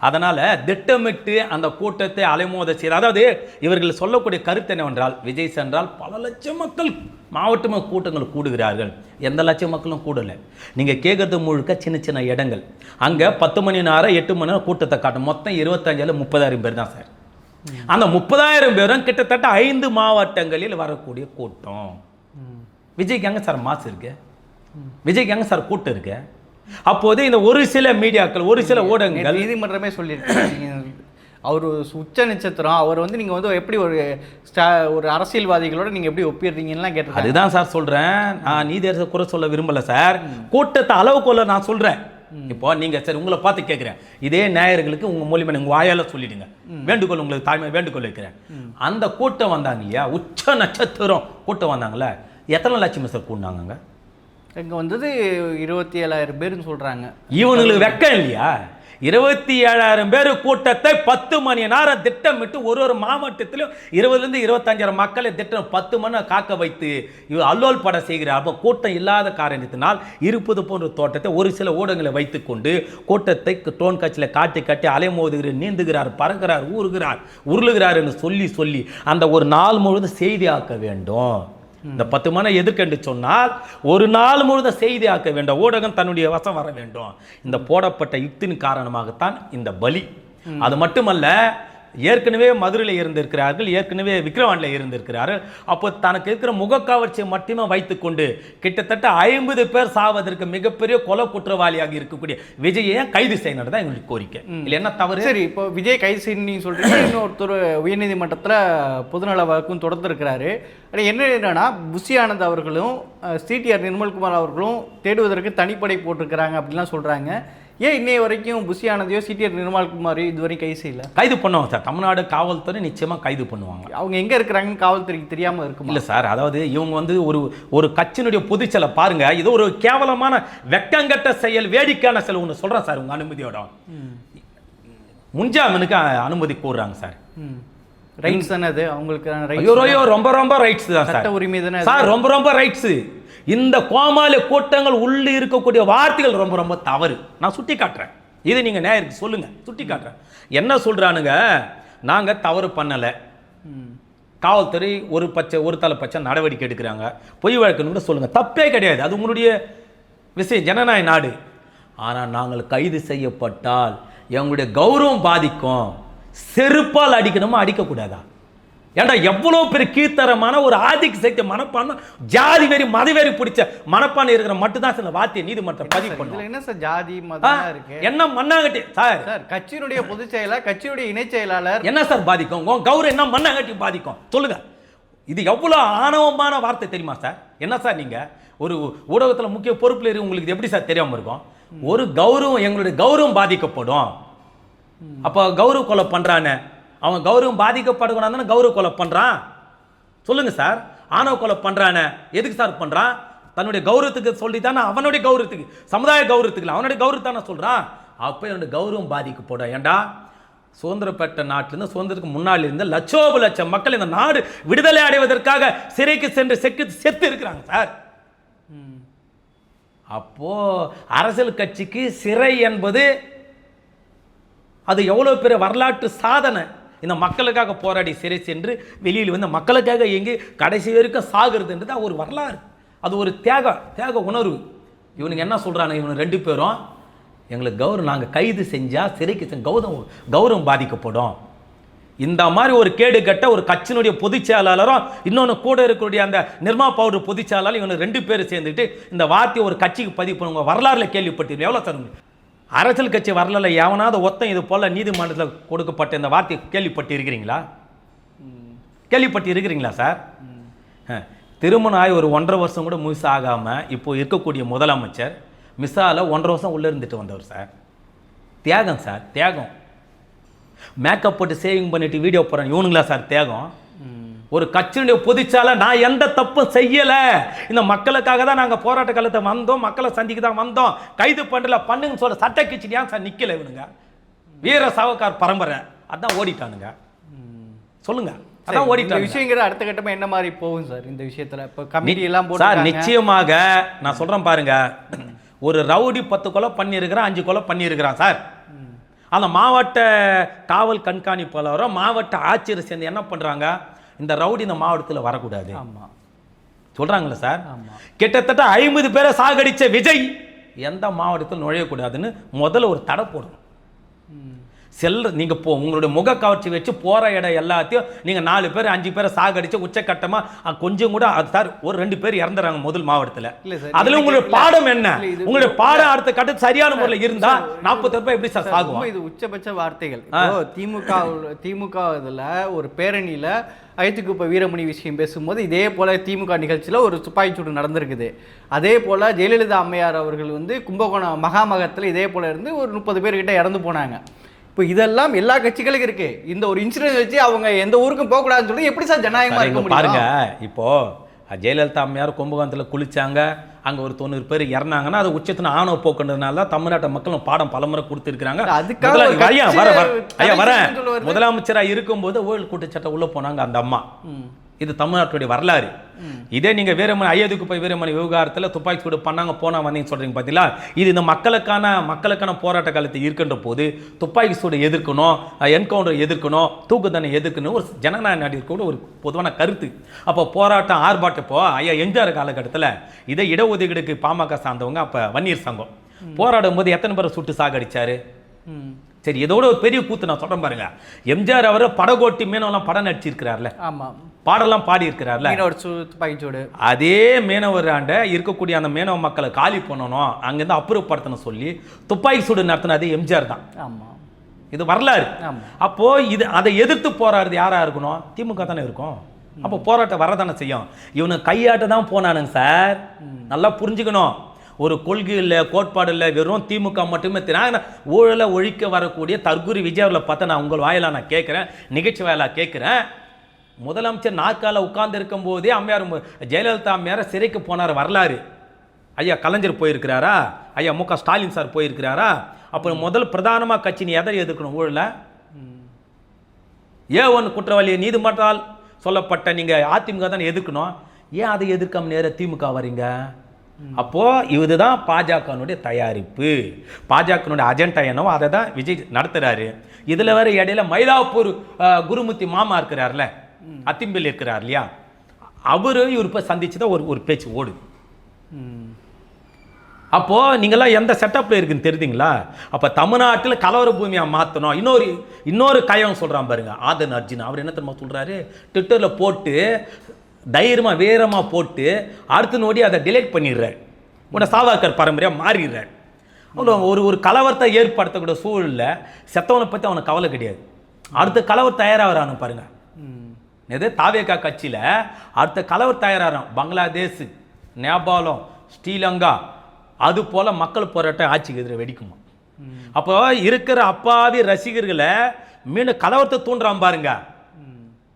அதனால் திட்டமிட்டு அந்த கூட்டத்தை அலைமோத செய்ய, அதாவது இவர்கள் சொல்லக்கூடிய கருத்து என்னவென்றால், விஜய் சென்றால் பல லட்சம் மக்கள் மாவட்ட கூட்டங்கள் கூடுகிறார்கள். எந்த லட்சம் மக்களும் கூடலை. நீங்கள் கேட்குறது முழுக்க சின்ன சின்ன இடங்கள். அங்கே 10 மணி நேரம் 8 மணி நேரம் கூட்டத்தை காட்டும். மொத்தம் 25,000 30,000 பேர் தான் சார். அந்த 30,000 பேரும் கிட்டத்தட்ட 5 மாவட்டங்களில் வரக்கூடிய கூட்டம். விஜய்க்கு எங்கே சார் மாசு இருக்கு? விஜய்க்கு எங்கே சார் கூட்டம் இருக்கு? அப்போது இந்த ஒரு சில மீடியாக்கள், ஒரு சில ஊடகங்கள்,
நீதிமன்றமே சொல்லியிருக்காங்க, அவர் உச்ச நட்சத்திரம், அவர் வந்து நீங்கள் வந்து எப்படி ஒரு அரசியல்வாதிகளோட நீங்கள் எப்படி ஒப்பிடுறீங்கன்னு கேட்டு.
அதுதான் சார் சொல்கிறேன். நான் நீதியரசை குறை சொல்ல விரும்பலை சார், கூட்டத்தை அளவுக்குள்ள நான் சொல்கிறேன். இப்போ நீங்கள் சரி உங்களை பார்த்து கேட்குறேன், இதே நேயர்களுக்கு உங்கள் மூலியமாக உங்கள் வாயால் சொல்லிடுங்க, வேண்டுகோள் உங்களுக்கு தாய்மை வேண்டுகோள் வைக்கிறேன். அந்த கூட்டம் வந்தாங்க இல்லையா, உச்ச நட்சத்திரம் கூட்டம் வந்தாங்களே, எத்தனை லட்சம் சார் கூண்டாங்க?
இங்கே வந்தது 27,000 பேருன்னு சொல்கிறாங்க.
இவனுங்களுக்கு வெக்கம் இல்லையா? 27,000 பேர் கூட்டத்தை 10 மணி நேரம் திட்டமிட்டு ஒரு மாவட்டத்திலும் 20,000 25,000 மக்களை திட்டம் 10 மணி நேரம் காக்க வைத்து இவர் அல்லோல் பட செய்கிறார். அப்போ கூட்டம் இல்லாத காரணத்தினால் இருப்பது போன்ற தோட்டத்தை ஒரு சில ஊடகங்களை வைத்துக்கொண்டு கூட்டத்தை ட்ரோன் காட்சியில் காட்டி அலைமோதுகிறார், நீந்துகிறார், பறக்கிறார், ஊறுகிறார், உருளுகிறார் என்று சொல்லி அந்த ஒரு நாள் முழுவதும் செய்தியாக்க வேண்டும். இந்த 10 மணி எதிர்கண்டு சொன்னால் ஒரு நாள் முழுவதும் செய்தி ஆக்க வேண்டும், ஊடகம் தன்னுடைய வசம் வர வேண்டும். இந்த போடப்பட்ட யுக்தின் காரணமாகத்தான் இந்த பலி. அது மட்டுமல்ல, ஏற்கனவே மதுரையில் இருந்திருக்கிறார்கள், ஏற்கனவே விக்கிரவாண்டில் இருந்திருக்கிறார்கள். அப்போ தனக்கு இருக்கிற முகக்காவற்சியை மட்டுமே வைத்துக்கொண்டு கிட்டத்தட்ட 50 பேர் சாவதற்கு மிகப்பெரிய கொலை குற்றவாளியாக இருக்கக்கூடிய விஜயை கைது செய்யணும் தான் எங்களுக்கு கோரிக்கை. இல்லை என்ன தவறு?
சரி, இப்போ விஜய் கைது செய்யணும் சொல்றீங்க. இன்னொருத்தர் உயர்நீதிமன்றத்தில் பொதுநல வழக்கும் தொடர்ந்துருக்கிறாரு. என்னன்னா, புஷி ஆனந்த் அவர்களும் சிடிஆர் நிர்மல்குமார் அவர்களும் தேடுவதற்கு தனிப்படை போட்டிருக்கிறாங்க அப்படின்லாம் சொல்கிறாங்க. ஏன் இன்னைய வரைக்கும் புஷி ஆனந்தையோ சிடிஆர் நிர்மல்குமாரையோ இதுவரைக்கும் கைது செய்யல?
கைது பண்ணுவாங்க சார், தமிழ்நாடு காவல்துறை நிச்சயமாக கைது பண்ணுவாங்க.
அவங்க எங்கே இருக்கிறாங்கன்னு காவல்துறைக்கு தெரியாமல் இருக்கும்.
இல்லை சார், அதாவது இவங்க வந்து ஒரு கட்சியினுடைய பொதுச்செயலை பாருங்க, இது ஒரு கேவலமான வெக்கங்கட்ட செயல், வேடிக்கையான செயல். ஒன்று சொல்கிறேன் சார், உங்கள் அனுமதியோட முன்ஜாமீனுக்கு அனுமதி கோருறாங்க சார்.
ரைட்ஸ் தானே அது அவங்களுக்கான
ஐயோ
ரைட்ஸ்,
ரொம்ப ரொம்ப ரைட்ஸ் தான்
சட்ட
சார்.
உரிமை தானே
சார் ரொம்ப ரொம்ப ரைட்ஸ். இந்த கோமாளி கூட்டங்கள் உள்ளே இருக்கக்கூடிய வார்த்தைகள் ரொம்ப ரொம்ப தவறு. நான் சுட்டி காட்டுறேன், இது நீங்க நேயருக்கு சொல்லுங்க, சுட்டி காட்டுறேன். என்ன சொல்றானுங்க, நாங்க தவறு பண்ணலை, காவல்துறை ஒரு தலைப்பட்ச நடவடிக்கை எடுக்கிறாங்க, பொய் வழக்குன்னு கூட சொல்லுங்க, தப்பே கிடையாது, அது உங்களுடைய விஷயம், ஜனநாயக நாடு. ஆனால் நாங்கள் கைது செய்யப்பட்டால் எங்களுடைய கௌரவம் பாதிக்கும், செருப்பால் அடிக்கணுமா அடிக்கக்கூடாதா? ஏன்டா எவ்வளோ பெரிய கீழ்த்தரமான ஒரு ஆதிக்க சக்தி மனப்பான்மை, ஜாதி வெறி மதவெறி பிடிச்ச மனப்பான்மை இருக்கிற மட்டும்தான் சில வார்த்தையை நீதிமன்றம் பதிவு
இதுல
பண்ணும்.
என்ன சார் ஜாதி மதம் இருக்கு?
என்ன மண்ணாங்கட்டி சார்?
சார் கட்சியினுடைய பொதுச் செயலாளர், கட்சியுடைய இணைச் செயலாளர்
என்ன சார் பாதிக்கும்? உங்க கௌரவம் என்ன மண்ணாங்கட்டி பாதிக்கும் சொல்லுங்க. இது எவ்வளோ ஆணவமான வார்த்தை தெரியுமா சார்? என்ன சார் நீங்க ஒரு ஊடகத்தில் முக்கிய பொறுப்பில் இருக்கு, உங்களுக்கு எப்படி சார் தெரியாம இருக்கும்? ஒரு கௌரவம், எங்களுடைய கௌரவம் பாதிக்கப்படும். அப்போ கௌரவ கொலை பண்றானே, அவன் கௌரவம் பாதிக்கப்படக்கூடாதுன்னு கௌரவ கொலை பண்றான் சொல்லுங்க சார். ஆணவ கொலை பண்றானே எதுக்கு சார் பண்றான்? தன்னுடைய கௌரவத்துக்கு சொல்லி தானே, அவனுடைய கௌரவத்துக்கு, சமுதாய கௌரவத்துக்கு, அவனுடைய கௌரவத்தானே சொல்றான். அப்போ என்னுடைய கௌரவம் பாதிக்கப்படும். ஏண்டா சுதந்திர பெற்ற நாட்டிலிருந்து, சுதந்திரத்துக்கு முன்னாடி இருந்த லட்சோப மக்கள் இந்த நாடு விடுதலை அடைவதற்காக சிறைக்கு சென்று செத்து இருக்கிறாங்க சார். அப்போ அரசியல் கட்சிக்கு சிறை என்பது அது எவ்வளோ பெரிய வரலாற்று சாதனை. இந்த மக்களுக்காக போராடி சிறை சென்று வெளியில் வந்து மக்களுக்காக எங்கே கடைசி வரைக்கும் சாகுறதுன்றது ஒரு வரலாறு, அது ஒரு தியாக உணர்வு. இவனுக்கு என்ன சொல்கிறாங்க, இவனு 2 பேரும் எங்களுக்கு கௌரவம், நாங்கள் கைது செஞ்சால் சிறைக்கு கௌரவம் பாதிக்கப்படும். இந்த மாதிரி ஒரு கேடு கட்ட ஒரு கட்சியினுடைய பொதுச் செயலாளரும் இன்னொன்று கூட இருக்கக்கூடிய அந்த நிர்மா பவுடர் பொதுச் செயலாளர், இவங்க 2 பேரும் சேர்ந்துட்டு இந்த வார்த்தையை ஒரு கட்சிக்கு பதிவு பண்ணுவாங்க. வரலாறுல கேள்விப்பட்டீங்க எவ்வளோ சார்? அரசியல் கட்சி வரலாறுல எவனாவது ஒத்தம் இது போல நீதிமன்றத்தில் கொடுக்கப்பட்ட இந்த வார்த்தையை கேள்விப்பட்டு இருக்கிறீங்களா? கேள்விப்பட்டு இருக்கிறீங்களா சார்? திருமணம் ஆகி ஒரு 1.5 வருஷம் கூட மிஸ் ஆகாமல் இப்போ இருக்கக்கூடிய முதலமைச்சர் மிஸ்ஸால 1.5 வருஷம் உள்ளே இருந்துட்டு வந்தவர் சார். தியாகம் சார், தியாகம். மேக்கப் போட்டு சேவிங் பண்ணிட்டு வீடியோ போடுறேன், இவனுங்களா சார் தியாகம்? ஒரு கட்சியினுடைய பொதுச்சால நான் எந்த தப்பும் செய்யலை, இந்த மக்களுக்காக தான் நாங்கள் போராட்ட காலத்தை வந்தோம், மக்களை சந்திக்க தான் வந்தோம், கைது பண்ணல பண்ணுங்க சொல்ல சட்ட கட்சி ஏன் சார் நிற்கல? இவனுங்க வீர சாவக்கார் பரம்பரை, அதான் ஓடிட்டானுங்க. சொல்லுங்க, அதான் ஓடிட்டாங்க.
விஷயங்கிற அடுத்த கட்டமா என்ன மாதிரி போகும் சார் இந்த விஷயத்துல? இப்போ கமிட்டி எல்லாம் போட்டு
சார் நிச்சயமாக நான் சொல்றேன் பாருங்க, ஒரு ரவுடி 10 கொலை பண்ணியிருக்கிறான், 5 கொலை பண்ணியிருக்கிறான் சார். அந்த மாவட்ட காவல் கண்காணிப்பாளரும் மாவட்ட ஆட்சியர் சேர்ந்து என்ன பண்றாங்க, இந்த ரவுடி இந்த மாவட்டத்தில் வரக்கூடாது சொல்றாங்களே சார். கிட்டத்தட்ட 50 பேரை சாகடிச்ச விஜய் எந்த மாவட்டத்தில் நுழையக்கூடாதுன்னு முதல்ல ஒரு தடை போடணும். நீங்க உங்களுடைய முக கவர்ச்சி வச்சு போற இடம் எல்லாத்தையும் நீங்க 4 பேர் 5 பேரை சாகடிச்சு உச்சக்கட்டமா கொஞ்சம் கூட சார் ஒரு 2 பேர் இறந்துறாங்க முதல் மாவட்டத்தில். அதுல உங்களுடைய பாடம் என்ன? உங்களுடைய பாடம் அடுத்த கட்டத்து சரியான முறையில் இருந்தா 40 பேர் எப்படி சார் சாகுவோம்?
இது உச்சபட்ச வார்த்தைகள். திமுக இதுல ஒரு பேரணியில ஐத்துக்குப்ப வீரமணி விஷயம் பேசும்போது இதே போல திமுக நிகழ்ச்சியில் ஒரு துப்பாக்கிச்சூடு நடந்திருக்குது. அதே போல ஜெயலலிதா அம்மையார் அவர்கள் வந்து கும்பகோணம் மகாமகத்தில் இதே போல இருந்து ஒரு 30 பேர்கிட்ட இறந்து போனாங்க. இப்போ இதெல்லாம் எல்லா கட்சிகளுக்கும் இருக்கு. இந்த ஒரு இன்சிடென்ட் வச்சு அவங்க எந்த ஊருக்கும் போகக்கூடாதுன்னு சொல்லி எப்படி சார் ஜனநாயகமா இருக்க முடியும்?
பாருங்க, இப்போ ஜெயலலிதா அம்மையார் கும்பகோணத்தில் குளிச்சாங்க, அங்கே ஒரு 90 பேர் இறந்தாங்கன்னா அது உச்சத்தின ஆணவ போக்குன்றதுனால தான் தமிழ்நாட்டு மக்கள் பாடம் பலமுறை கொடுத்துருக்காங்க. முதலமைச்சராக இருக்கும்போது ஊழல் குற்றச்சாட்டை உள்ள போனாங்க அந்த அம்மா. இது தமிழ்நாட்டுடைய வரலாறு. இதே நீங்க வீரமணி ஐயதுக்குப்பை வீரமணி விவகாரத்தில் துப்பாக்கி சூடு பண்ணாங்க போனா வந்தீங்க சொல்றீங்க பார்த்தீங்களா? இது இந்த மக்களுக்கான போராட்ட காலத்தை இருக்கின்ற போது துப்பாக்கி சூடு எதிர்க்கணும், என்கவுண்டர் எதிர்க்கணும், தூக்கு தண்டனை எதிர்க்கணும் ஒரு ஜனநாயக நாட்டிற்கு கூட ஒரு பொதுவான கருத்து. அப்போ போராட்டம் ஆர்ப்பாட்டம் இப்போ ஐயா எம்ஜிஆர் காலகட்டத்தில் இதை இடஒதுக்கீடுக்கு பாமக சார்ந்தவங்க அப்போ வன்னியர் சங்கம் போராடும் போது எத்தனை பேரை சுட்டு சாகடிச்சாரு? சரி, இதோட ஒரு பெரிய கூத்து நான் சொல்றேன் பாருங்க. எம்ஜிஆர் அவர் படகோட்டி மீனவெல்லாம் படம் நடிச்சிருக்கிறார்ல, பாடலாம் பாடி இருக்கிறார்ல, அதே மீனவர் ஆண்ட இருக்கக்கூடிய அந்த மீனவ மக்களை காலி பண்ணணும், அங்கிருந்து அப்புறப்படுத்தணும் சொல்லி துப்பாக்கி சூடு நடத்தின அதே எம்ஜிஆர் தான். இது வரலாறு. அப்போ இது அதை எதிர்த்து போராடுறது யாரா இருக்கணும்? திமுக தானே இருக்கும். அப்போ போராட்டம் வரதானே செய்யும். இவனு கையாட்ட தான் போனானுங்க சார், நல்லா புரிஞ்சுக்கணும். ஒரு கொள்கை இல்லை, கோட்பாடு இல்லை, வெறும் திமுக மட்டுமே தெரியும். ஊழலை ஒழிக்க வரக்கூடிய தற்கூரி விஜயாவில் பார்த்தா நான் உங்கள் வாயிலாக நான் கேட்குறேன், நிகழ்ச்சி வாயிலாக கேட்குறேன். முதலமைச்சர் நாற்கால உட்கார்ந்து இருக்கும் போதே அம்மையார் ஜெயலலிதா அம்மையார சிறைக்கு போனார் வரலாறு. ஐயா கலைஞர் போயிருக்கிறாரா? ஐயா மு க ஸ்டாலின் சார் போயிருக்கிறாரா? அப்போ முதல் பிரதானமாக கட்சி நீ எதை எதிர்க்கணும்? ஊழலை A1 குற்றவாளியை நீதிமன்றால் சொல்லப்பட்ட நீங்கள் அதிமுக தான் எதிர்க்கணும். ஏன் அதை எதிர்க்காம நேர திமுக வரீங்க? அப்போது இதுதான் பாஜகனுடைய தயாரிப்பு, பாஜகனுடைய அஜெண்டா என்னவோ அதை தான் விஜய் நடத்துகிறாரு. இதில் வேறு இடையில மயிலாப்பூர் குருமூர்த்தி மாமா இருக்கிறார்ல, அத்திம்பில் இருக்கிறார் இல்லையா, அவரு இவர் இப்போ சந்திச்சு தான் ஒரு பேச்சு ஓடுது. அப்போது நீங்களாம் எந்த செட்டப்பில் இருக்குன்னு தெரியுதுங்களா? அப்போ தமிழ்நாட்டில் கலவர பூமியாக மாற்றணும். இன்னொரு கயம் சொல்கிறான் பாருங்க, ஆதன் அர்ஜுன். அவர் என்ன தெரியுமா சொல்கிறாரு, ட்விட்டரில் போட்டு தைரியமாக வீரமாக போட்டு அடுத்த நோடி அதை டிலேட் பண்ணிடுறார். உடனே சாவர்கர் பரம்பரையாக மாறிடுறார். ஒரு கலவரத்தை ஏற்படுத்தக்கூடிய சூழலில் செத்தவனை பற்றி அவனுக்கு கவலை கிடையாது. அடுத்த கலவர் தயாராகிறானு பாருங்க. எது தாவேகா கட்சியில் அடுத்த கலவர் தயாராகிறான். பங்களாதேஷ், நேபாளம், ஸ்ரீலங்கா, அது போல் மக்கள் போராட்டம் ஆட்சிக்கு எதிராக வெடிக்குமா? அப்போ இருக்கிற அப்பாவி ரசிகர்களை மீண்டும் கலவரத்தை தூண்டுறான் பாருங்க.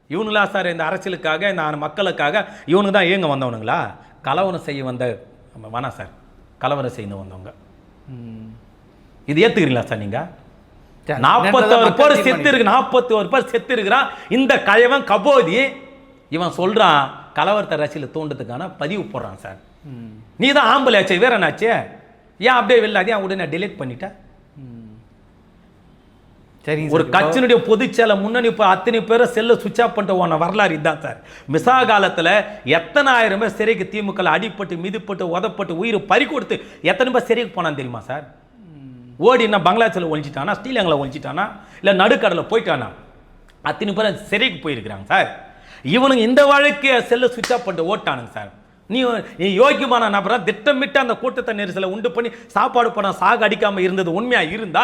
இவனுங்களா சார் இந்த அரசியலுக்காக, இந்த மக்களுக்காக இவனுக்கு தான் ஏங்க வந்தவனுங்களா? கலவரம் செய்ய வந்த வேணாம் சார், கலவரம் செய்ய வந்தவங்க. இது ஏற்றுக்கிறீங்களா சார் நீங்கள்? 41 பேர் செத்து இருக்கு, 41 பேர் செத்து இருக்கிறான். இந்த கயவன் கபோதி இவன் சொல்கிறான் கலவரத்தை அரசியல் தூண்டதுக்கான பதிவு போடுறான் சார். நீ தான் ஆம்பளை ஆச்சு, வேற என்னாச்சு? ஏன் அப்படியே வெள்ளாதே உடனே டிலீட் பண்ணிட்டேன்?
சரி,
ஒரு கட்சியினுடைய பொதுச்செயல முன்னணி இப்போ அத்தனை பேரை செல்ல சுவிட்ச் ஆஃப் பண்ணிட்டு போன வரலாறு இதுதான் சார். மிசா காலத்தில் எத்தனை ஆயிரம் பேர் சிறைக்கு திமுக அடிப்பட்டு மிதிப்பட்டு உதப்பட்டு உயிர் பறி கொடுத்து எத்தனை பேர் சிறைக்கு போனான்னு தெரியுமா சார்? ஓடி என்ன பங்களாதேஷில் ஒழிச்சிட்டானா, ஸ்ரீலங்காவில் ஒழிச்சிட்டானா, இல்லை நடுக்கடலில் போயிட்டானா? அத்தனை பேர் சிறைக்கு போயிருக்கிறாங்க சார். இவனுங்க இந்த வழக்கு செல்ல சுவிட்ச் ஆஃப் பண்ணிட்டு ஓட்டானுங்க சார். நீ யோக்கியமான நபரா திட்டமிட்டு அந்த கூட்டத்தை நெரிசலை உண்டு பண்ணி சாப்பாடு பணம் சாக அடிக்காமல் இருந்தது உண்மையாக இருந்தா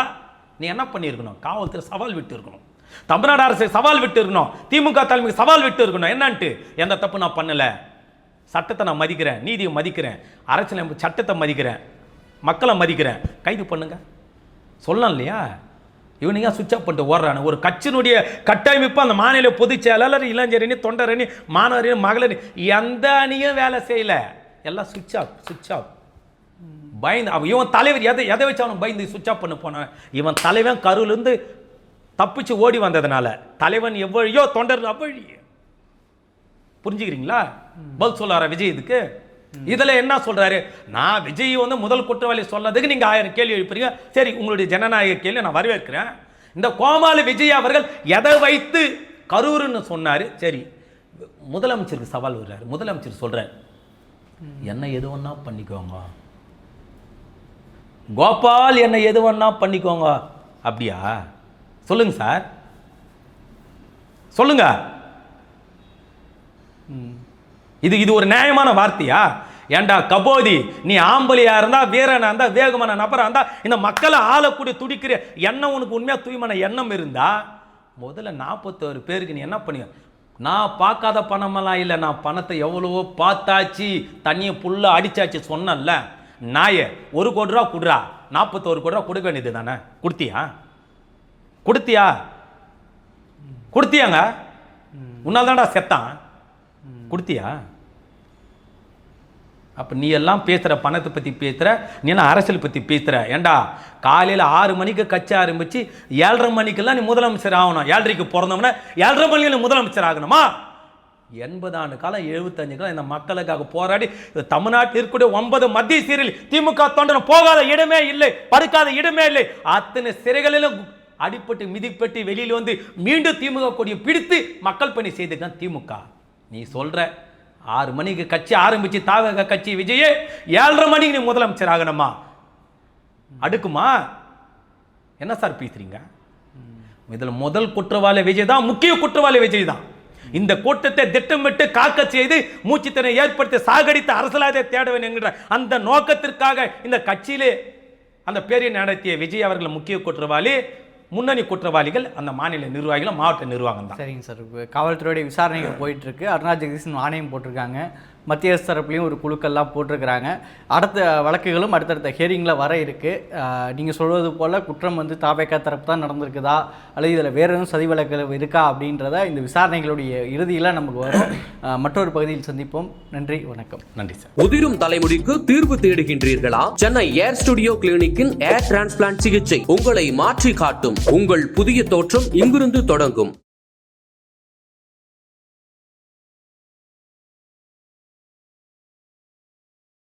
நீ என்ன பண்ணியிருக்கணும்? காவல்துறை சவால் விட்டு இருக்கணும், தமிழ்நாடு அரசு சவால் விட்டு இருக்கணும், திமுக தலைமைக்கு சவால் விட்டு இருக்கணும். என்னன்ட்டு எந்த தப்பு நான் பண்ணல, சட்டத்தை நான் மதிக்கிறேன், நீதியை மதிக்கிறேன், அரசியல் சட்டத்தை மதிக்கிறேன், மக்களை மதிக்கிறேன், கைது பண்ணுங்க சொல்லலாம் இல்லையா? இவனுங்க சுவிட்ச் ஆஃப் பண்ணிட்டு ஓடுறானு. ஒரு கட்சியினுடைய கட்டமைப்பு அந்த மாநில பொதுச் செயலாளர், இளைஞரணி, தொண்டரணி, மாணவரணி, மகளிர் எந்த அணியும் வேலை செய்யல, எல்லாம் சுவிட்ச் ஆஃப். பயந்து இவன் தலைவர் எதை வச்சு அவனுக்கு பயந்து சுவிட்ச் ஆஃப் பண்ண போனான். இவன் தலைவன் கருவிலிருந்து தப்பிச்சு ஓடி வந்ததுனால தலைவன் எவ்வழியோ தொண்டர் அவ்வழி. புரிஞ்சுக்கிறீங்களா? பதில் சொல்லார விஜய் இதுக்கு. இதுல என்ன சொல்றாரு, நான் விஜய் முதல் குற்றவாளி சொன்னதுக்கு நீங்க 1000 கேள்வி எழுப்புறீங்க. சரி, உங்களுடைய ஜனநாயக கேள்வி நான் வரவேற்கிறேன். இந்த கோமாளி விஜய் அவர்கள் எதை வைத்து கரூர்னு சொன்னாரு. சரி, முதலமைச்சருக்கு சவால் விடுறாரு. முதலமைச்சர் சொல்றாரு, என்ன எது ஒன்னா பண்ணிக்கோங்க கோபால், என்ன எது வேணா பண்ணிக்கோங்க. அப்படியா? சொல்லுங்க சார், சொல்லுங்க. இது ஒரு நியாயமான வார்த்தையா? ஏண்டா கபோதி, நீ ஆம்பளியா இருந்தா, வீரனா இருந்தா, வேகமான நபரா இருந்தா, இந்த மக்களை ஆளக்கூடிய துடிக்கிற எண்ணம் உனக்கு உண்மையா தூய்மான எண்ணம் இருந்தா முதல்ல 41 பேருக்கு நீ என்ன பண்ணி, நான் பார்க்காத பணமெல்லாம் இல்லை, நான் பணத்தை எவ்வளவோ பார்த்தாச்சு, தண்ணியை புல்ல அடிச்சாச்சு சொன்னல. நாய 1 கோடி ரூபா கொடுறா, 41 கோடி ரூபா கொடுக்க வேண்டியது தானே. கொடுத்தியாங்க? உன்னால் தான்டா செத்தான். கொடுத்தியா? அப்போ நீ எல்லாம் பேசுகிற பணத்தை பற்றி பேசுகிற, நீ என்ன அரசியல் பற்றி பேசுகிற? ஏண்டா காலையில் 6 மணிக்கு கட்சி ஆரம்பித்து 7:30 மணிக்கெல்லாம் நீ முதலமைச்சர் ஆகணும். 7:30க்கு பிறந்தவன 7:30 மணிக்கு நீ முதலமைச்சர் ஆகணுமா? 80 ஆண்டு காலம் 75 காலம் இந்த மக்களுக்காக போராடி தமிழ்நாட்டில் இருக்கக்கூடிய 9 மத்திய சிறையில் திமுக தொண்டன போகாத இடமே இல்லை, படுக்காத இடமே இல்லை. அத்தனை சிறைகளிலும் அடிப்பட்டு மிதிப்பட்டு வெளியில் வந்து மீண்டும் திமுக கொடியை பிடித்து மக்கள் பணி செய்துதான் திமுக. நீ சொல்ற 6 மணிக்கு கட்சி ஆரம்பிச்சு தாவக கட்சி விஜயே 7:30 மணிக்கு நீ முதலமைச்சர் ஆகணுமா? அடுக்குமா? என்ன சார் பேசுறீங்க? இதில் முதல் குற்றவாளி விஜய் தான், முக்கிய குற்றவாளி விஜய் தான். இந்த கூட்டத்தை திட்டமிட்டு காக்க செய்து மூச்சுத்தினை ஏற்படுத்தி சாகடித்து அரசியலாக தேடவேன் என்கிற அந்த நோக்கத்திற்காக இந்த கட்சியிலே அந்த பேரை நடத்திய விஜய் அவர்கள் முக்கிய குற்றவாளி. முன்னணி குற்றவாளிகள் அந்த மாநில நிர்வாகிகள், மாவட்ட நிர்வாகம் தான்.
சரிங்க சார், காவல்துறையுடைய விசாரணைகள் போயிட்டு இருக்கு. அருணா ஜெகதீசன் ஆணையம் போட்டிருக்காங்க, மத்திய அரசு தரப்புலையும் ஒரு குழுக்கள்லாம் போட்டிருக்கிறாங்க. அடுத்த வழக்குகளும் அடுத்தடுத்த ஹியரிங்கில் வர இருக்கு. நீங்கள் சொல்வது போல் குற்றம் தாவேகா தரப்பு தான் நடந்திருக்குதா, அல்லது இதில் வேறு எதுவும் சதி வழக்குகள் இருக்கா அப்படின்றத இந்த விசாரணைகளுடைய இறுதியில் நமக்கு வரும். மற்றொரு பகுதியில் சந்திப்போம். நன்றி, வணக்கம்.
நன்றி சார்.
உதிரும் தலைமுடிக்கு தீர்வு தேடுகின்றீர்களா? சென்னை ஏர் ஸ்டுடியோ கிளினிக்கின் ஏர் டிரான்ஸ்பிளான்ட் சிகிச்சை உங்களை மாற்றி காட்டும். உங்கள் புதிய தோற்றம் இங்கிருந்து தொடங்கும்.